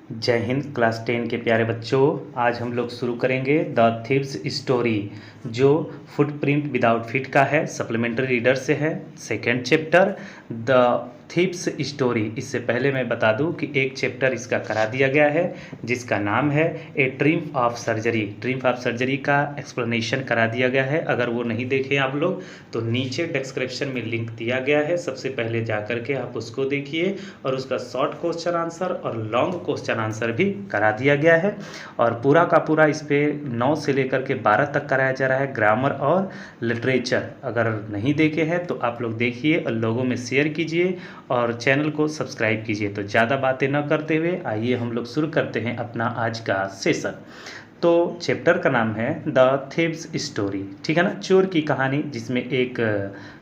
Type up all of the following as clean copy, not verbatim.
जय हिंद। क्लास 10 के प्यारे बच्चों, आज हम लोग शुरू करेंगे द थीव्स स्टोरी, जो फुटप्रिंट विदाउट फीट का है, सप्लीमेंट्री रीडर से है। Second chapter the thieves story. इससे पहले मैं बता दूं कि एक चैप्टर इसका करा दिया गया है जिसका नाम है a triumph of surgery. Triumph of surgery का एक्सप्लेनेशन करा दिया गया है। अगर वो नहीं देखे आप लोग तो नीचे डिस्क्रिप्शन में लिंक दिया गया है, सबसे पहले जा करके आप उसको देखिए। और उसका शॉर्ट क्वेश्चन आंसर और लॉन्ग क्वेश्चन आंसर भी करा दिया गया है। और पूरा का पूरा इस पर 9 से लेकर के 12 तक कराया जा रहा है, ग्रामर और लिटरेचर। अगर नहीं देखे हैं तो आप लोग देखिए और लोगों में शेयर कीजिए और चैनल को सब्सक्राइब कीजिए। तो ज़्यादा बातें न करते हुए आइए हम लोग शुरू करते हैं अपना आज का सेशन। तो चैप्टर का नाम है द थीव्स स्टोरी, ठीक है ना, चोर की कहानी, जिसमें एक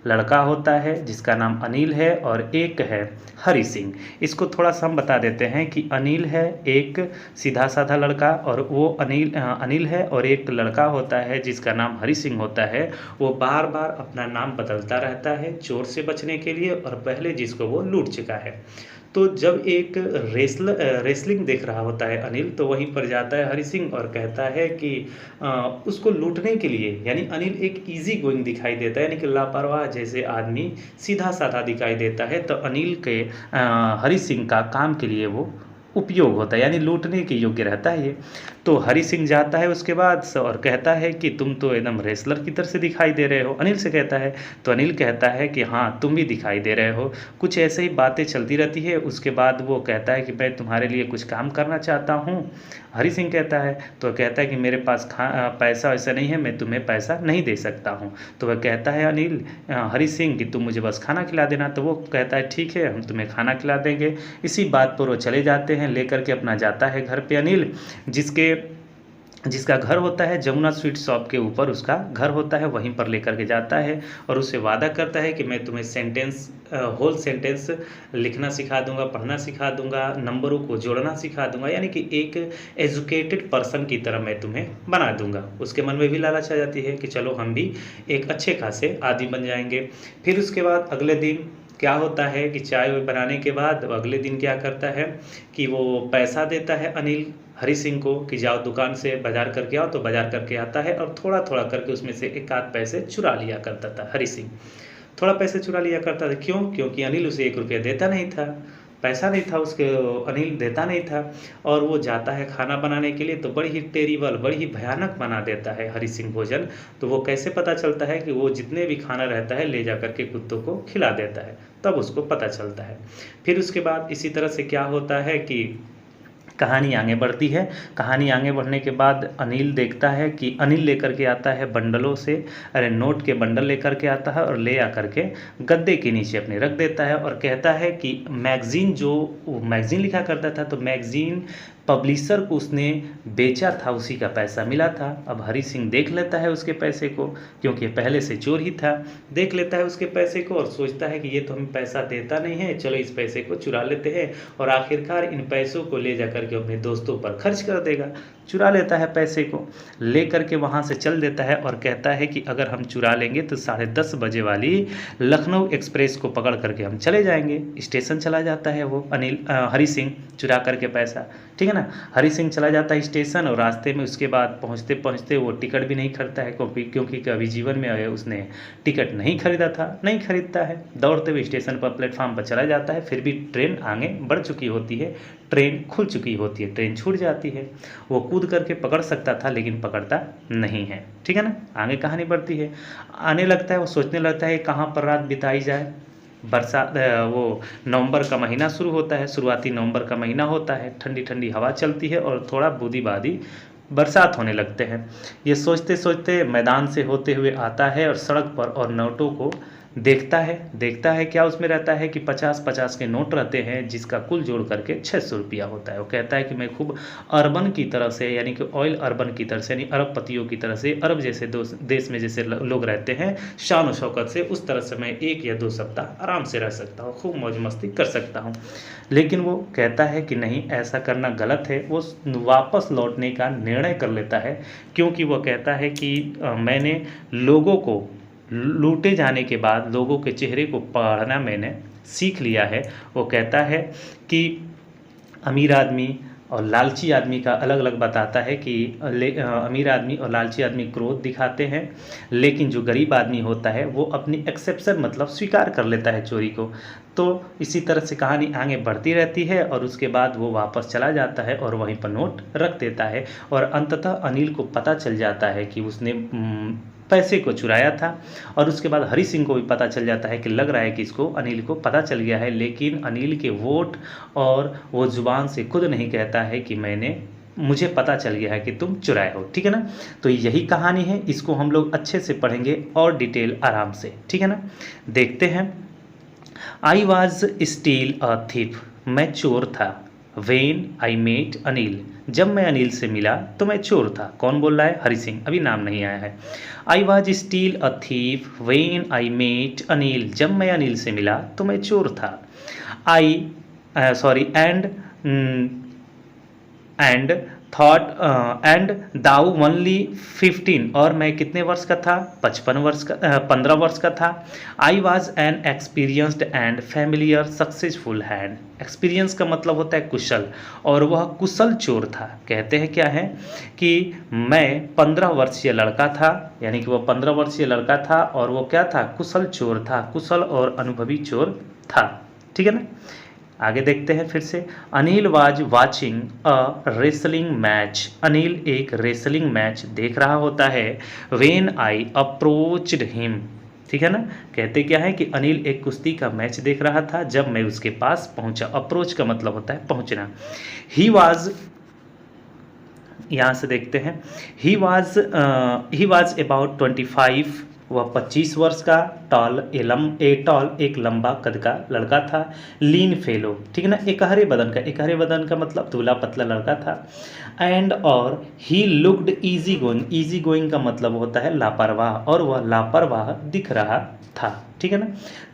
लड़का होता है जिसका नाम अनिल है और एक है हरि सिंह। इसको थोड़ा सा हम बता देते हैं कि अनिल है एक सीधा साधा लड़का, और वो अनिल है, और एक लड़का होता है जिसका नाम हरि सिंह होता है। वो बार बार अपना नाम बदलता रहता है चोर से बचने के लिए, और पहले जिसको वो लूट चुका है। तो जब एक रेसलिंग देख रहा होता है अनिल, तो वहीं पर जाता है हरि सिंह और कहता है कि उसको लूटने के लिए, यानी अनिल एक इजी गोइंग दिखाई देता है, यानी कि लापरवाह जैसे आदमी सीधा साधा दिखाई देता है। तो अनिल के हरि सिंह का काम के लिए वो उपयोग होता है, यानी लूटने के योग्य रहता है ये। तो हरि सिंह जाता है उसके बाद और कहता है कि तुम तो एकदम रेसलर की तरह से दिखाई दे रहे हो, अनिल से कहता है। तो अनिल कहता है कि हाँ, तुम भी दिखाई दे रहे हो। कुछ ऐसे ही बातें चलती रहती है। उसके बाद वो कहता है कि मैं तुम्हारे लिए कुछ काम करना चाहता हूँ। हरि सिंह कहता है, तो कहता है कि मेरे पास पैसा वैसा नहीं है, मैं तुम्हें पैसा नहीं दे सकता हूँ। तो वह कहता है अनिल हरि सिंह कि तुम मुझे बस खाना खिला देना। तो वो कहता है ठीक है, हम तुम्हें खाना खिला देंगे। इसी बात पर वो चले जाते हैं, लेकर के अपना जाता है घर पे अनिल, जिसका घर होता है जमुना स्वीट शॉप के ऊपर उसका घर होता है। वहीं पर लेकर के जाता है और उससे वादा करता है कि मैं तुम्हें होल सेंटेंस लिखना सिखा दूंगा, पढ़ना सिखा दूंगा, नंबरों को जोड़ना सिखा दूंगा, यानी कि एक एजुकेटेड पर्सन की तरह मैं तुम्हें बना दूंगा। उसके मन में भी लालच आ जाती है कि चलो हम भी एक अच्छे खासे आदमी बन जाएंगे। फिर उसके बाद अगले दिन क्या होता है कि चाय बनाने के बाद अगले दिन क्या करता है कि वो पैसा देता है अनिल हरि सिंह को कि जाओ दुकान से बाजार करके आओ। तो बाजार करके आता है और थोड़ा थोड़ा करके उसमें से एक आध पैसे चुरा लिया करता था हरि सिंह। थोड़ा पैसे चुरा लिया करता था, क्यों? क्योंकि अनिल उसे 1 रुपया देता नहीं था, पैसा नहीं था उसके, अनिल देता नहीं था। और वो जाता है खाना बनाने के लिए, तो बड़ी ही टेरिबल, बड़ी ही भयानक बना देता है हरि सिंह भोजन। तो वो कैसे पता चलता है कि वो जितने भी खाना रहता है ले जा करके कुत्तों को खिला देता है, तब उसको पता चलता है। फिर उसके बाद इसी तरह से क्या होता है कि कहानी आगे बढ़ती है। कहानी आगे बढ़ने के बाद अनिल देखता है कि अनिल लेकर के आता है बंडलों से, नोट के बंडल लेकर के आता है और ले आकर के गद्दे के नीचे अपने रख देता है और कहता है कि मैगज़ीन, जो मैगज़ीन लिखा करता था, तो मैगज़ीन पब्लिशर को उसने बेचा था, उसी का पैसा मिला था। अब हरि सिंह देख लेता है उसके पैसे को, क्योंकि पहले से चोर ही था। देख लेता है उसके पैसे को और सोचता है कि ये तो हमें पैसा देता नहीं है, चलो इस पैसे को चुरा लेते हैं। और आखिरकार इन पैसों को ले जा करके अपने दोस्तों पर खर्च कर देगा। चुरा लेता है पैसे को, ले करके वहाँ से चल देता है और कहता है कि अगर हम चुरा लेंगे तो 10:30 बजे वाली लखनऊ एक्सप्रेस को पकड़ करके हम चले जाएंगे। स्टेशन चला जाता है वो हरि सिंह चुरा करके पैसा, ठीक है ना। हरि सिंह चला जाता है स्टेशन, और रास्ते में उसके बाद पहुँचते पहुँचते वो टिकट भी नहीं खरीदता है, क्योंकि कभी जीवन में उसने टिकट नहीं खरीदा था, नहीं खरीदता है। दौड़ते हुए स्टेशन पर प्लेटफार्म पर चला जाता है। फिर भी ट्रेन आगे बढ़ चुकी होती है, ट्रेन खुल चुकी होती है, ट्रेन छूट जाती है। वो कूद करके पकड़ सकता था लेकिन पकड़ता नहीं है, ठीक है ना। आगे कहानी बढ़ती है, आने लगता है, वो सोचने लगता है कहाँ पर रात बिताई जाए। बरसात, वो नवंबर का महीना शुरू होता है, शुरुआती नवंबर का महीना होता है, ठंडी ठंडी हवा चलती है और थोड़ा बूंदी बांदी बरसात होने लगते हैं। ये सोचते सोचते मैदान से होते हुए आता है और सड़क पर और नोटों को देखता है क्या उसमें रहता है कि 50-50 के नोट रहते हैं, जिसका कुल जोड़ करके 600 रुपया होता है। वो कहता है कि मैं खूब अर्बन की तरह से, यानी कि ऑयल अर्बन की तरह से, यानी अरबपतियों की तरह से, अरब जैसे देश में जैसे लोग रहते हैं शान और शौकत से, उस तरह से मैं 1 या 2 सप्ताह आराम से रह सकता हूँ, खूब मौज मस्ती कर सकता हूँ। लेकिन वो कहता है कि नहीं, ऐसा करना गलत है। वो वापस लौटने का निर्णय कर लेता है, क्योंकि वो कहता है कि मैंने लोगों को लूटे जाने के बाद लोगों के चेहरे को पढ़ना मैंने सीख लिया है। वो कहता है कि अमीर आदमी और लालची आदमी का अलग अलग बताता है कि अमीर आदमी और लालची आदमी क्रोध दिखाते हैं, लेकिन जो गरीब आदमी होता है वो अपनी एक्सेप्शन मतलब स्वीकार कर लेता है चोरी को। तो इसी तरह से कहानी आगे बढ़ती रहती है और उसके बाद वो वापस चला जाता है और वहीं पर नोट रख देता है और अंततः अनिल को पता चल जाता है कि उसने पैसे को चुराया था। और उसके बाद हरि सिंह को भी पता चल जाता है कि लग रहा है कि इसको अनिल को पता चल गया है, लेकिन अनिल के वोट और वो जुबान से खुद नहीं कहता है कि मुझे पता चल गया है कि तुम चुराए हो। ठीक है ना। तो यही कहानी है, इसको हम लोग अच्छे से पढ़ेंगे और डिटेल आराम से। ठीक है ना। देखते हैं। आई वॉज स्टील अ थीफ, मैं चोर था। वेन आई मेट अनिल, जब मैं अनिल से मिला तो मैं चोर था। कौन बोल रहा है? हरि सिंह, अभी नाम नहीं आया है। I was still a thief when I met Anil, जब मैं अनिल से मिला तो मैं चोर था। And thought and though only 15, और मैं कितने वर्ष का था? 15 वर्ष का था। I was an experienced and familiar successful hand, experience का मतलब होता है कुशल, और वह कुशल चोर था। कहते हैं क्या है कि मैं 15 वर्षीय लड़का था, यानी कि वह 15 वर्षीय लड़का था और वो क्या था? कुशल चोर था, कुशल और अनुभवी चोर था। ठीक है ना। आगे देखते हैं फिर से। Anil was watching a wrestling match, Anil एक रेसलिंग मैच देख रहा होता है। वेन आई अप्रोच्ड हिम, ठीक है ना। कहते क्या है कि अनिल एक कुश्ती का मैच देख रहा था जब मैं उसके पास पहुंचा। अप्रोच का मतलब होता है पहुंचना। ही वाज, यहाँ से देखते हैं, ही वाज अबाउट 25, वह 25 वर्ष का, टॉल एक लंबा कद का लड़का था। लीन फेलो, ठीक है ना, एकहरे बदन का मतलब दुबला पतला लड़का था। एंड और ही लुक्ड इजी गोइंग का मतलब होता है लापरवाह, और वह लापरवाह दिख रहा था। ठीक है ना।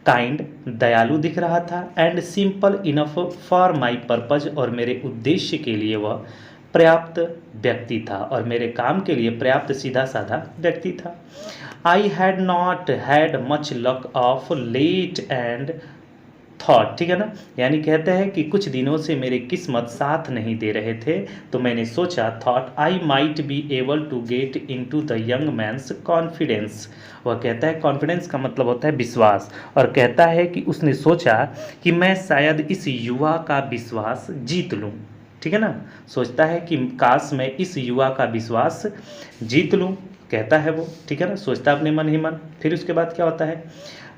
काइंड, दयालु दिख रहा था। And simple enough for my purpose, और मेरे उद्देश्य के लिए वह पर्याप्त व्यक्ति था, और मेरे काम के लिए पर्याप्त सीधा साधा व्यक्ति था। I had not had much luck of late and thought, ठीक है ना, यानी कहते हैं कि कुछ दिनों से मेरे किस्मत साथ नहीं दे रहे थे, तो मैंने सोचा, thought I might be able to get into the young man's confidence. वह कहता है कॉन्फिडेंस का मतलब होता है विश्वास, और कहता है कि उसने सोचा कि मैं शायद इस युवा का विश्वास जीत लूं। ठीक है ना, सोचता है कि काश मैं इस युवा का विश्वास जीत लूं, कहता है वो। ठीक है ना, सोचता अपने मन ही मन। फिर उसके बाद क्या होता है,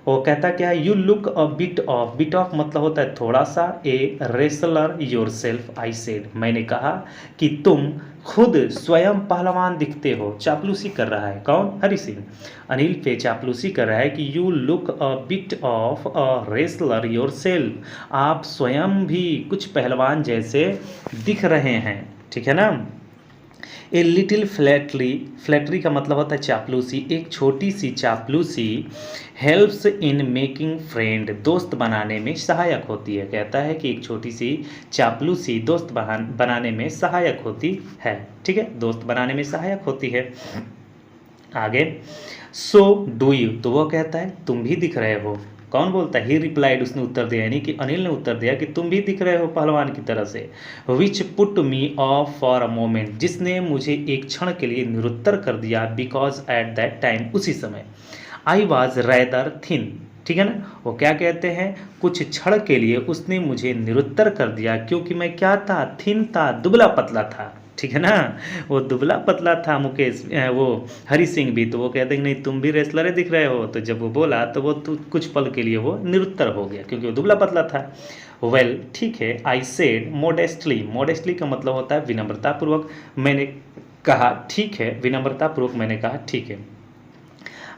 वो कहता क्या है, you look a bit of मतलब होता है थोड़ा सा, a wrestler yourself I said, मैंने कहा कि तुम खुद स्वयं पहलवान दिखते हो। चापलूसी कर रहा है कौन? हरि सिंह अनिल पे चापलूसी कर रहा है कि you look a bit of a wrestler your self, आप स्वयं भी कुछ पहलवान जैसे दिख रहे हैं। ठीक है ना। ए लिटिल फ्लैटरी का मतलब होता है चापलूसी, एक छोटी सी चापलूसी हेल्प्स इन मेकिंग फ्रेंड, दोस्त बनाने में सहायक होती है। कहता है कि एक छोटी सी चापलूसी दोस्त बनाने में सहायक होती है। ठीक है, दोस्त बनाने में सहायक होती है। आगे, सो डू यू, तो वो कहता है तुम भी दिख रहे हो। कौन बोलता है? ही रिप्लाइड, उसने उत्तर दिया, यानी कि अनिल ने उत्तर दिया कि तुम भी दिख रहे हो पहलवान की तरह से। Which put me of for a moment, जिसने मुझे एक क्षण के लिए निरुत्तर कर दिया। बिकॉज एट दैट टाइम, उसी समय, आई वॉज रैदर थिन। ठीक है ना, वो क्या कहते हैं, कुछ क्षण के लिए उसने मुझे निरुत्तर कर दिया क्योंकि मैं क्या था? थिन था, दुबला पतला था। ठीक है ना, वो दुबला पतला था मुकेश, वो हरि सिंह भी। तो वो कहते हैं नहीं तुम भी रेसलर दिख रहे हो। तो जब वो बोला तो वो कुछ पल के लिए वो निरुत्तर हो गया क्योंकि वो दुबला पतला था। वेल, ठीक है, आई सेड मोडेस्टली का मतलब होता है विनम्रतापूर्वक। मैंने कहा ठीक है, विनम्रतापूर्वक मैंने कहा ठीक है।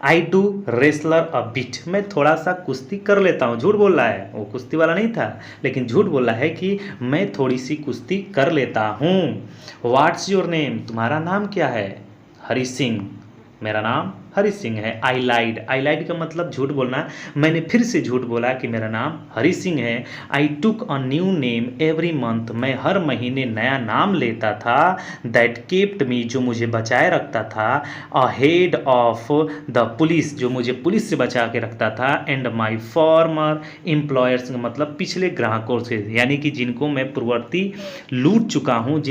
I do wrestler a bit, मैं थोड़ा सा कुश्ती कर लेता हूँ। झूठ बोल रहा है, वो कुश्ती वाला नहीं था, लेकिन झूठ बोल रहा है कि मैं थोड़ी सी कुश्ती कर लेता हूँ। व्हाट्स योर नेम, तुम्हारा नाम क्या है? हरि सिंह। मेरा नाम हरी सिंह है। आई लाइड का मतलब झूठ बोलना। मैंने फिर से झूठ बोला कि मेरा नाम हरी सिंह है। I took a new name every month, मैं हर महीने नया नाम लेता था। दैट केप्ट मी, जो मुझे बचाए रखता था। A head of the police, जो मुझे पुलिस से बचा के रखता था। एंड माई फॉर्मर एम्प्लॉयर्स, मतलब पिछले ग्राहकों से, यानी कि जिनको मैं पूर्ववर्ती लूट चुका हूँ,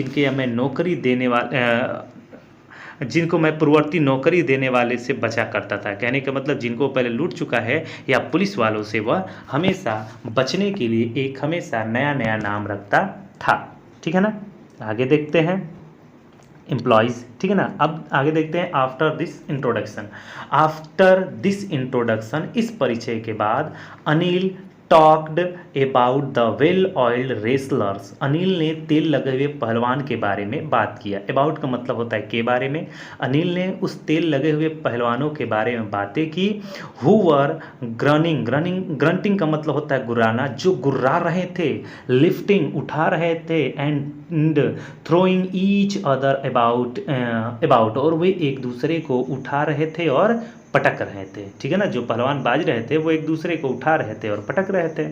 जिनको मैं पूर्ववर्ती नौकरी देने वाले से बचा करता था। कहने का मतलब जिनको पहले लूट चुका है या पुलिस वालों से, वह हमेशा बचने के लिए एक हमेशा नया नया नाम रखता था। ठीक है ना, आगे देखते हैं एम्प्लॉयज़। ठीक है ना, अब आगे देखते हैं आफ्टर दिस इंट्रोडक्शन, इस परिचय के बाद Anil talked about the well oiled wrestlers, Anil ने तेल लगे हुए पहलवान के बारे में बात किया। अबाउट का मतलब होता है के बारे में। अनिल ने उस तेल लगे हुए पहलवानों के बारे में बातें की। हु वर ग्रंटिंग का मतलब होता है गुर्राना, जो गुर्रा रहे थे। लिफ्टिंग उठा रहे थे। And throwing each other about, और वे एक दूसरे को उठा रहे थे और पटक रहे थे। ठीक है ना, जो पहलवान बाज रहे थे वो एक दूसरे को उठा रहे थे और पटक रहे थे।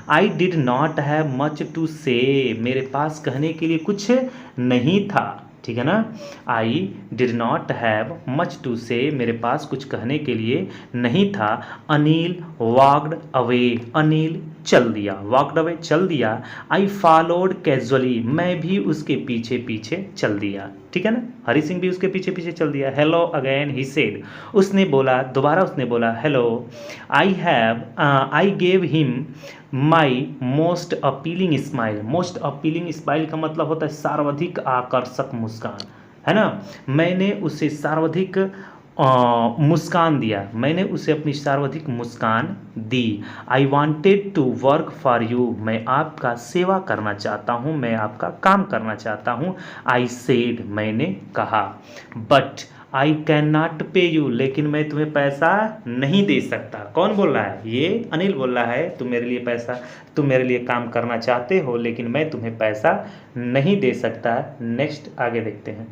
I did not have much to say, मेरे पास कहने के लिए कुछ नहीं था। ठीक है ना, I did not have much to say, मेरे पास कुछ कहने के लिए नहीं था। अनिल वॉक्ड अवे, अनिल चल दिया। वॉक्ड अवे चल दिया। आई फॉलोड कैजुअली, मैं भी उसके पीछे पीछे चल दिया। ठीक है ना, हरी सिंह भी उसके पीछे पीछे चल दिया। हेलो अगेन ही सेड, उसने बोला, दोबारा उसने बोला hello. I gave him my most appealing smile, most appealing smile का मतलब होता है सर्वाधिक आकर्षक मुस्कान, है ना। मैंने उसे सर्वाधिक मुस्कान दिया, मैंने उसे अपनी सर्वाधिक मुस्कान दी। I wanted to work for you, मैं आपका सेवा करना चाहता हूँ, मैं आपका काम करना चाहता हूँ। आई सेड, मैंने कहा। बट आई कैन नॉट पे यू, लेकिन मैं तुम्हें पैसा नहीं दे सकता। कौन बोल रहा है? ये अनिल बोल रहा है। तुम मेरे लिए काम करना चाहते हो, लेकिन मैं तुम्हें पैसा नहीं दे सकता। नेक्स्ट आगे देखते हैं।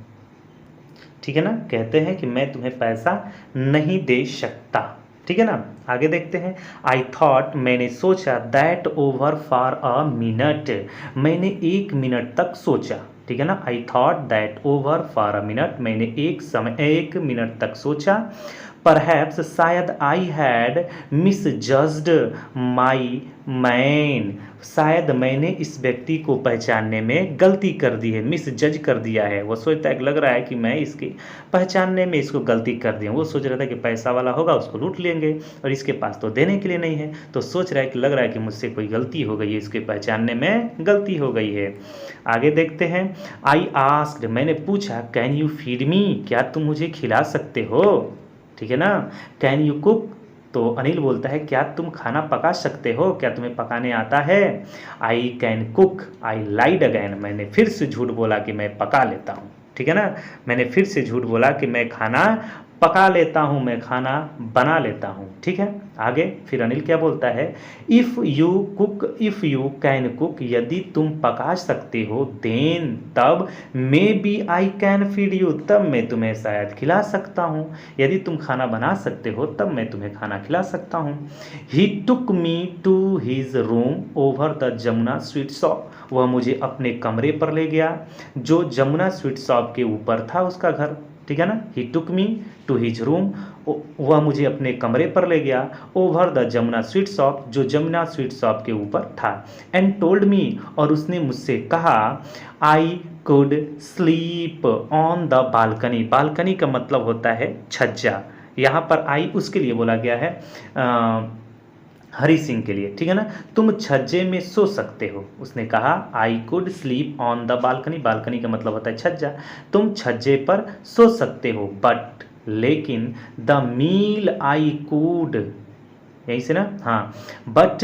ठीक है ना, कहते हैं कि मैं तुम्हें पैसा नहीं दे सकता। ठीक है ना, आगे देखते हैं। आई थॉट, मैंने सोचा। That over for a minute, मैंने 1 मिनट तक सोचा। ठीक है ना, I thought that over for a minute, मैंने 1 मिनट तक सोचा। परहैप्स, शायद आई हैड मिसजज्ड माई मैन, शायद मैंने इस व्यक्ति को पहचानने में गलती कर दी है। मिसजज कर दिया है, वो सोचता है, लग रहा है कि मैं इसके पहचानने में इसको गलती कर दी हूँ। वो सोच रहा था कि पैसा वाला होगा, उसको लूट लेंगे, और इसके पास तो देने के लिए नहीं है, तो सोच रहा है कि लग रहा है कि मुझसे कोई गलती हो गई है, इसके पहचानने में गलती हो गई है। आगे देखते हैं। आई आस्क्ड, मैंने पूछा। कैन यू फीड मी, क्या तुम मुझे खिला सकते हो? ठीक है ना, कैन यू कुक, तो अनिल बोलता है क्या तुम खाना पका सकते हो, क्या तुम्हें पकाने आता है? I can cook. I lied again, मैंने फिर से झूठ बोला कि मैं पका लेता हूँ। ठीक है ना, मैंने फिर से झूठ बोला कि मैं खाना पका लेता हूँ, मैं खाना बना लेता हूँ। ठीक है, आगे फिर अनिल क्या बोलता है? इफ़ यू कैन कुक, यदि तुम पका सकते हो, देन तब, maybe I can feed you, तब मैं तुम्हें शायद खिला सकता हूँ। यदि तुम खाना बना सकते हो तब मैं तुम्हें खाना खिला सकता हूँ। He took me to his room over the Jamuna sweet shop, वह मुझे अपने कमरे पर ले गया, जो जमुना स्वीट शॉप के ऊपर था उसका घर। ठीक है ना, ही took me to his room, वह मुझे अपने कमरे पर ले गया। Over the Jamuna sweet shop, जो जमुना स्वीट शॉप के ऊपर था। एंड टोल्ड मी, और उसने मुझसे कहा, I could sleep on the balcony, balcony का मतलब होता है छज्जा। यहाँ पर आई उसके लिए बोला गया है, हरी सिंह के लिए। ठीक है ना, तुम छज्जे में सो सकते हो, उसने कहा। I could sleep on the balcony, balcony का मतलब होता है छज्जा, तुम छज्जे पर सो सकते हो। बट, लेकिन, द मील आई कुड, यहीं से ना, हाँ, but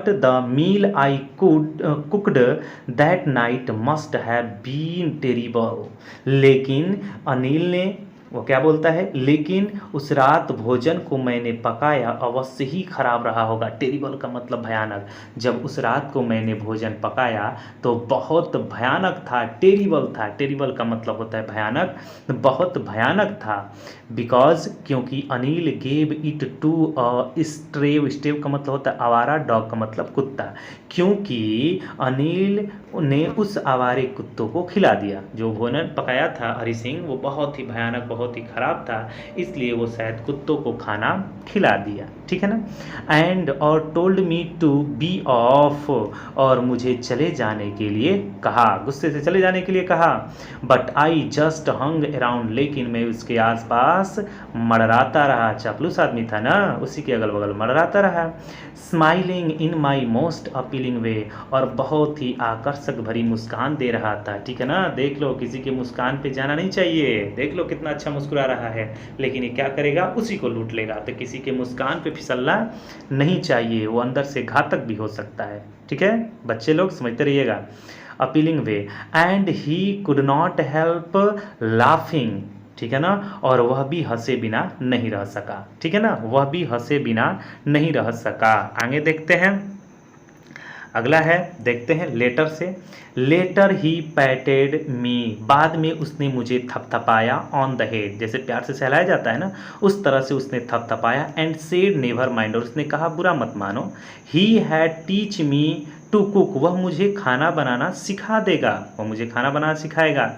the meal I cooked that night must have been terrible, लेकिन अनिल ने वो क्या बोलता है, लेकिन उस रात भोजन को मैंने पकाया अवश्य ही खराब रहा होगा। टेरिबल का मतलब भयानक। जब उस रात को मैंने भोजन पकाया तो बहुत भयानक था, टेरिबल था। टेरिबल का मतलब होता है भयानक, बहुत भयानक था। बिकॉज क्योंकि अनिल गेव इट टू स्ट्रेव। स्ट्रेव का मतलब होता है आवारा, डॉग का मतलब कुत्ता। क्योंकि अनिल ने उस आवारे कुत्तों को खिला दिया। जो भोजन पकाया था हरि सिंह वो बहुत ही भयानक, बहुत ही खराब था, इसलिए वो शायद कुत्तों को खाना खिला दिया। ठीक है ना। एंड और told me to be off, और मुझे चले जाने के लिए कहा, गुस्से से चले जाने के लिए कहा। But I just hung around, लेकिन मैं उसके आसपास मड़राता रहा। चापलूस आदमी था ना, उसी के अगल बगल मड़राता रहा। Smiling in my most appealing way, और बहुत ही आकर्षक भरी मुस्कान दे रहा था। ठीक है ना। देख लो, किसी के मुस्कान पे जाना नहीं चाहिए। देख लो कितना अच्छा मुस्कुरा रहा है, लेकिन ये क्या करेगा, उसी को लूट लेगा। तो किसी के मुस्कान पे फिसलना नहीं चाहिए, वो अंदर से घातक भी हो सकता है। ठीक है, बच्चे लोग समझते रहिएगा। Appealing way, and he could not help laughing. ठीक है ना। और वह भी हंसे बिना नहीं रह सका। ठीक है ना, वह भी हंसे बिना नहीं रह सका। आगे देखते हैं, अगला है, देखते हैं लेटर से। लेटर ही पैटेड मी, बाद में उसने मुझे थपथपाया ऑन द हेड, जैसे प्यार से सहलाया जाता है ना, उस तरह से उसने थपथपाया। एंड सेड नेवर माइंड, और उसने कहा बुरा मत मानो। He had teach me to cook, वह मुझे खाना बनाना सिखा देगा, वह मुझे खाना बनाना सिखाएगा।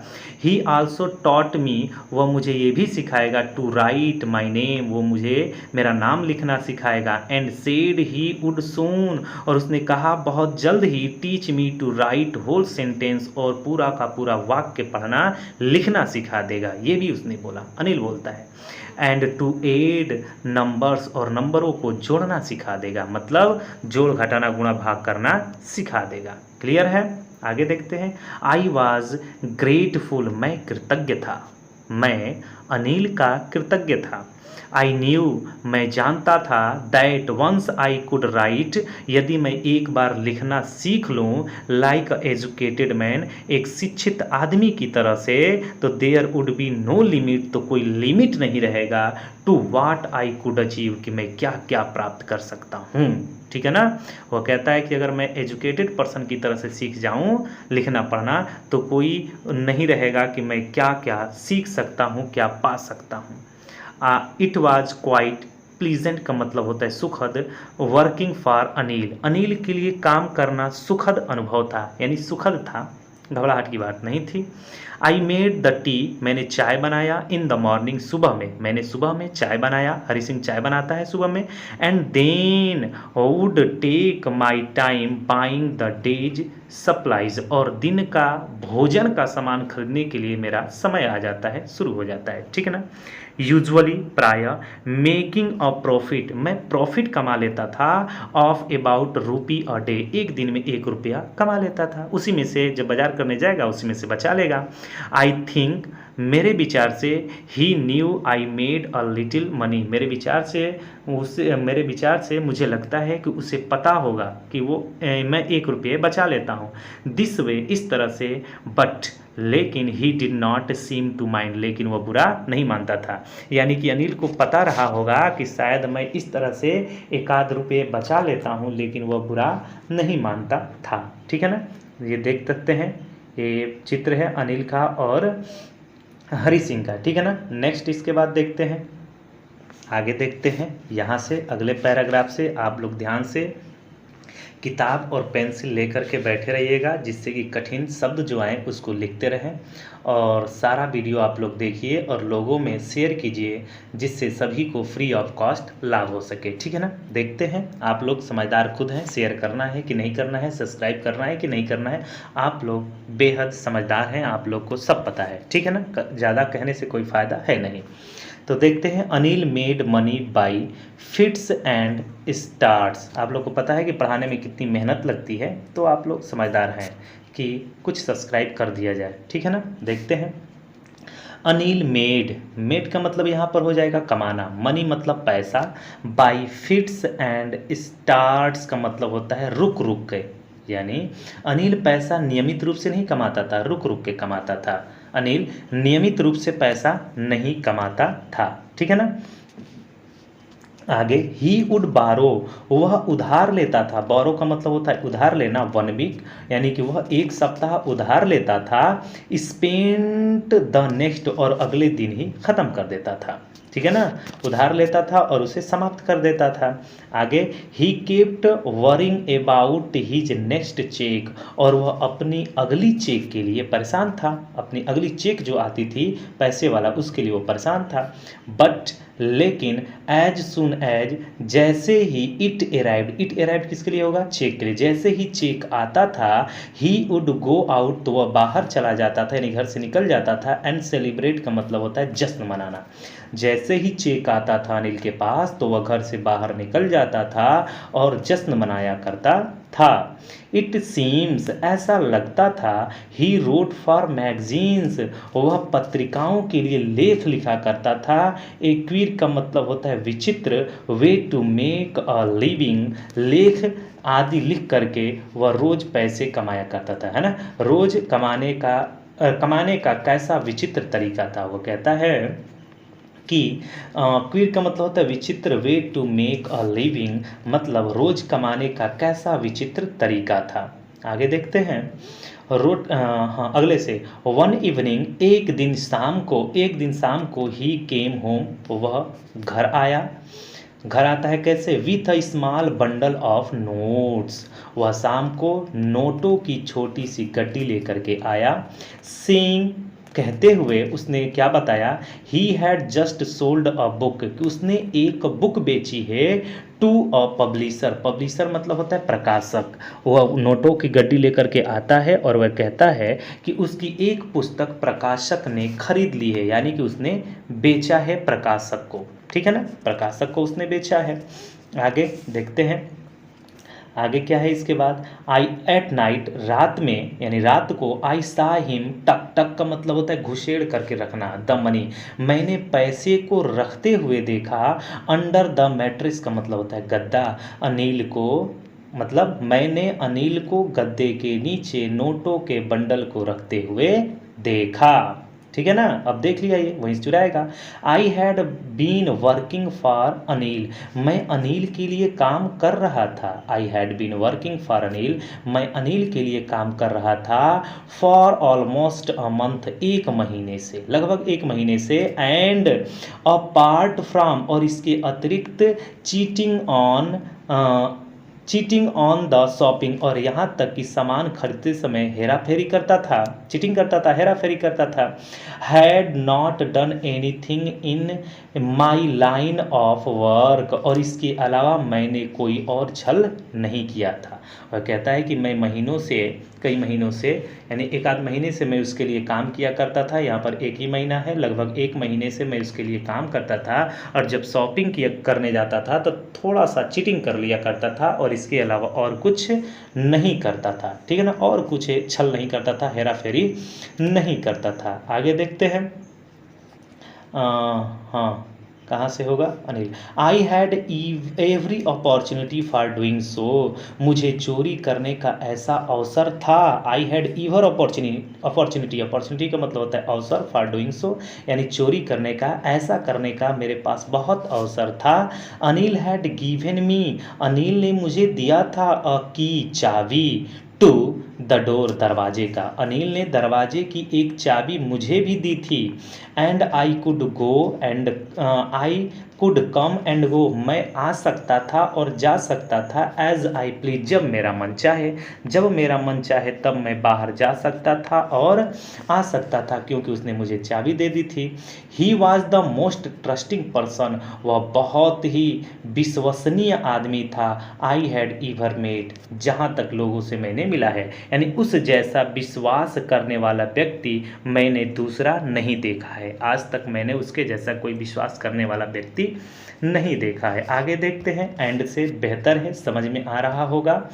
ही आल्सो टॉट मी, वह मुझे ये भी सिखाएगा टू राइट माई नेम, वो मुझे मेरा नाम लिखना सिखाएगा। And said he would soon, और उसने कहा बहुत जल्द ही teach me to write whole sentence, और पूरा का पूरा वाक्य पढ़ना लिखना सिखा देगा। ये भी उसने बोला, अनिल बोलता है। एंड टू एड नंबर्स, और नंबरों को जोड़ना सिखा देगा, मतलब जोड़ घटाना गुणा भाग करना सिखा देगा। क्लियर है। आगे देखते हैं। आई वॉज ग्रेटफुल, मैं कृतज्ञ था, मैं अनिल का कृतज्ञ था। आई न्यू, मैं जानता था। That once I could write, यदि मैं एक बार लिखना सीख लूँ, लाइक एजुकेटेड मैन, एक शिक्षित आदमी की तरह से, तो there would be no limit, तो कोई लिमिट नहीं रहेगा, to what I could achieve, कि मैं क्या क्या प्राप्त कर सकता हूँ। ठीक है ना। वो कहता है कि अगर मैं एजुकेटेड पर्सन की तरह से सीख जाऊँ लिखना पढ़ना, तो कोई नहीं रहेगा कि मैं क्या क्या सीख सकता हूँ, क्या पा सकता हूँ। इट वॉज क्वाइट प्लीजेंट का मतलब होता है सुखद। वर्किंग फॉर अनिल, अनिल के लिए काम करना सुखद अनुभव था, यानी सुखद था, घबराहट की बात नहीं थी। आई मेड द टी, मैंने चाय बनाया। इन द मॉर्निंग, सुबह में, मैंने सुबह में चाय बनाया। हरि सिंह चाय बनाता है सुबह में। And then would take my time buying the day's supplies, और दिन का भोजन का सामान खरीदने के लिए मेरा समय आ जाता है, शुरू हो जाता है। ठीक है ना। यूजुअली, प्राय, मेकिंग अ प्रॉफिट, मैं प्रॉफिट कमा लेता था, of about rupee a day, एक दिन में 1 रुपया कमा लेता था, उसी में से जब बाजार करने जाएगा उसी में से बचा लेगा। आई थिंक, मेरे विचार से, he knew I made a little money, मेरे विचार से मुझे लगता है कि उसे पता होगा कि वो मैं 1 रुपये बचा लेता हूँ। दिस वे, इस तरह से। बट, लेकिन he did not seem to mind, लेकिन वह बुरा नहीं मानता था। यानी कि अनिल को पता रहा होगा कि शायद मैं इस तरह से 1 आध रुपये बचा लेता हूँ, लेकिन वह बुरा नहीं मानता था। ठीक है ना। ये देख सकते हैं, ये चित्र है अनिल का और हरि सिंह का। ठीक है ना। नेक्स्ट इसके बाद देखते हैं, आगे देखते हैं। यहाँ से अगले पैराग्राफ से आप लोग ध्यान से किताब और पेंसिल लेकर के बैठे रहिएगा, जिससे कि कठिन शब्द जो आए उसको लिखते रहें। और सारा वीडियो आप लोग देखिए और लोगों में शेयर कीजिए, जिससे सभी को फ्री ऑफ कॉस्ट लाभ हो सके। ठीक है ना। देखते हैं, आप लोग समझदार खुद हैं, शेयर करना है कि नहीं करना है, सब्सक्राइब करना है कि नहीं करना है। आप लोग बेहद समझदार हैं, आप लोग को सब पता है। ठीक है ना। ज़्यादा कहने से कोई फ़ायदा है नहीं। तो देखते हैं, Anil made money by fits and starts. आप लोग को पता है कि पढ़ाने में कितनी मेहनत लगती है, तो आप लोग समझदार हैं कि कुछ सब्सक्राइब कर दिया जाए। ठीक है ना। देखते हैं, अनिल मेड का मतलब यहाँ पर हो जाएगा कमाना, मनी मतलब पैसा, बाई फिट्स एंड स्टार्ट्स का मतलब होता है रुक रुक के, यानी अनिल पैसा नियमित रूप से नहीं कमाता था, रुक रुक के कमाता था। अनिल नियमित रूप से पैसा नहीं कमाता था। ठीक है ना। आगे ही वुड बारो, वह उधार लेता था। बारो का मतलब होता है उधार लेना, 1 वीक यानी कि वह 1 सप्ताह उधार लेता था। स्पेंट द नेक्स्ट, और अगले दिन ही ख़त्म कर देता था। ठीक है ना, उधार लेता था और उसे समाप्त कर देता था। आगे he kept worrying about his next cheque, और वह अपनी अगली चेक के लिए परेशान था। अपनी अगली चेक जो आती थी पैसे वाला, उसके लिए वो परेशान था। बट लेकिन एज सुन एज, जैसे ही इट अराइव्ड किसके लिए होगा, चेक के लिए। जैसे ही चेक आता था ही वुड गो आउट, तो वह बाहर चला जाता था यानी घर से निकल जाता था। एंड सेलिब्रेट का मतलब होता है जश्न मनाना। जैसे ही चेक आता था अनिल के पास तो वह घर से बाहर निकल जाता था और जश्न मनाया करता था। इट सीम्स, ऐसा लगता था, ही रोट फॉर मैगजीन्स, वह पत्रिकाओं के लिए लेख लिखा करता था। एक्वीर का मतलब होता है विचित्र, way to make a living, लेख आदि लिख करके वह रोज पैसे कमाया करता था, है ना। रोज कमाने का कैसा विचित्र तरीका था। वो कहता है कि क्वीर का मतलब होता है विचित्र, way to make a living मतलब रोज कमाने का कैसा विचित्र तरीका था। आगे देखते हैं हाँ अगले से। वन इवनिंग, एक दिन शाम को ही केम होम, वह घर आया। घर आता है कैसे, with a small bundle of notes, वह शाम को नोटों की छोटी सी गड्डी लेकर के आया। सेइंग, कहते हुए उसने क्या बताया, he had just sold a book, कि उसने एक बुक बेची है टू अ पब्लिशर मतलब होता है प्रकाशक। वह नोटों की गड्डी लेकर के आता है और वह कहता है कि उसकी एक पुस्तक प्रकाशक ने खरीद ली है, यानी कि उसने बेचा है प्रकाशक को। ठीक है ना, प्रकाशक को उसने बेचा है। आगे देखते हैं आगे क्या है इसके बाद। आई एट नाइट, रात में यानी रात को, आई सा हिम, टक का मतलब होता है घुसेड़ करके रखना, द मनी, मैंने पैसे को रखते हुए देखा। अंडर द मैट्रेस का मतलब होता है गद्दा, अनिल को मतलब मैंने अनिल को गद्दे के नीचे नोटों के बंडल को रखते हुए देखा। ठीक है ना, अब देख लिया, ये वहीं से चुराएगा। I had been working for Anil, मैं अनिल के लिए काम कर रहा था। I had been working for Anil, मैं अनिल के लिए काम कर रहा था। फॉर ऑलमोस्ट अ मंथ, 1 महीने से, लगभग 1 महीने से। एंड अपार्ट फ्रॉम, और इसके अतिरिक्त, चीटिंग ऑन द शॉपिंग, और यहाँ तक कि सामान खरीदते समय हेरा फेरी करता था, चीटिंग करता था, हेरा फेरी करता था। Had not done anything in my line of work, और इसके अलावा मैंने कोई और छल नहीं किया था। वह कहता है कि मैं कई महीनों से यानी 1 आध महीने से मैं उसके लिए काम किया करता था। यहाँ पर 1 ही महीना है, लगभग 1 महीने से मैं उसके लिए काम करता था, और जब शॉपिंग करने जाता था तो थोड़ा सा चीटिंग कर लिया करता था, और इसके अलावा और कुछ नहीं करता था। ठीक है ना, और कुछ छल नहीं करता था, हेरा फेरी नहीं करता था। आगे देखते हैं। हाँ कहाँ से होगा, Anil. I had every opportunity for doing so, मुझे चोरी करने का ऐसा अवसर था। आई हैड ईवर अपॉर्चुनिटी का मतलब होता है अवसर, फॉर डूइंग सो यानी चोरी करने का, ऐसा करने का मेरे पास बहुत अवसर था। Anil had given me, Anil ने मुझे दिया था अ की, चाबी, टू द डोर, दरवाजे का, अनिल ने दरवाजे की एक चाबी मुझे भी दी थी। And I could go and I could come and go, मैं आ सकता था और जा सकता था। एज आई प्लीज, जब मेरा मन चाहे, जब मेरा मन चाहे तब मैं बाहर जा सकता था और आ सकता था, क्योंकि उसने मुझे चाबी दे दी थी। He was the most trusting person, वह बहुत ही विश्वसनीय आदमी था। आई हैड ईवर मेट, जहाँ तक लोगों से मैंने मिला है, यानी उस जैसा विश्वास करने वाला व्यक्ति मैंने दूसरा नहीं देखा है। आज तक मैंने उसके जैसा कोई विश्वास करने वाला व्यक्ति नहीं देखा है। आगे देखते हैं, एंड से बेहतर है, समझ में आ रहा होगा।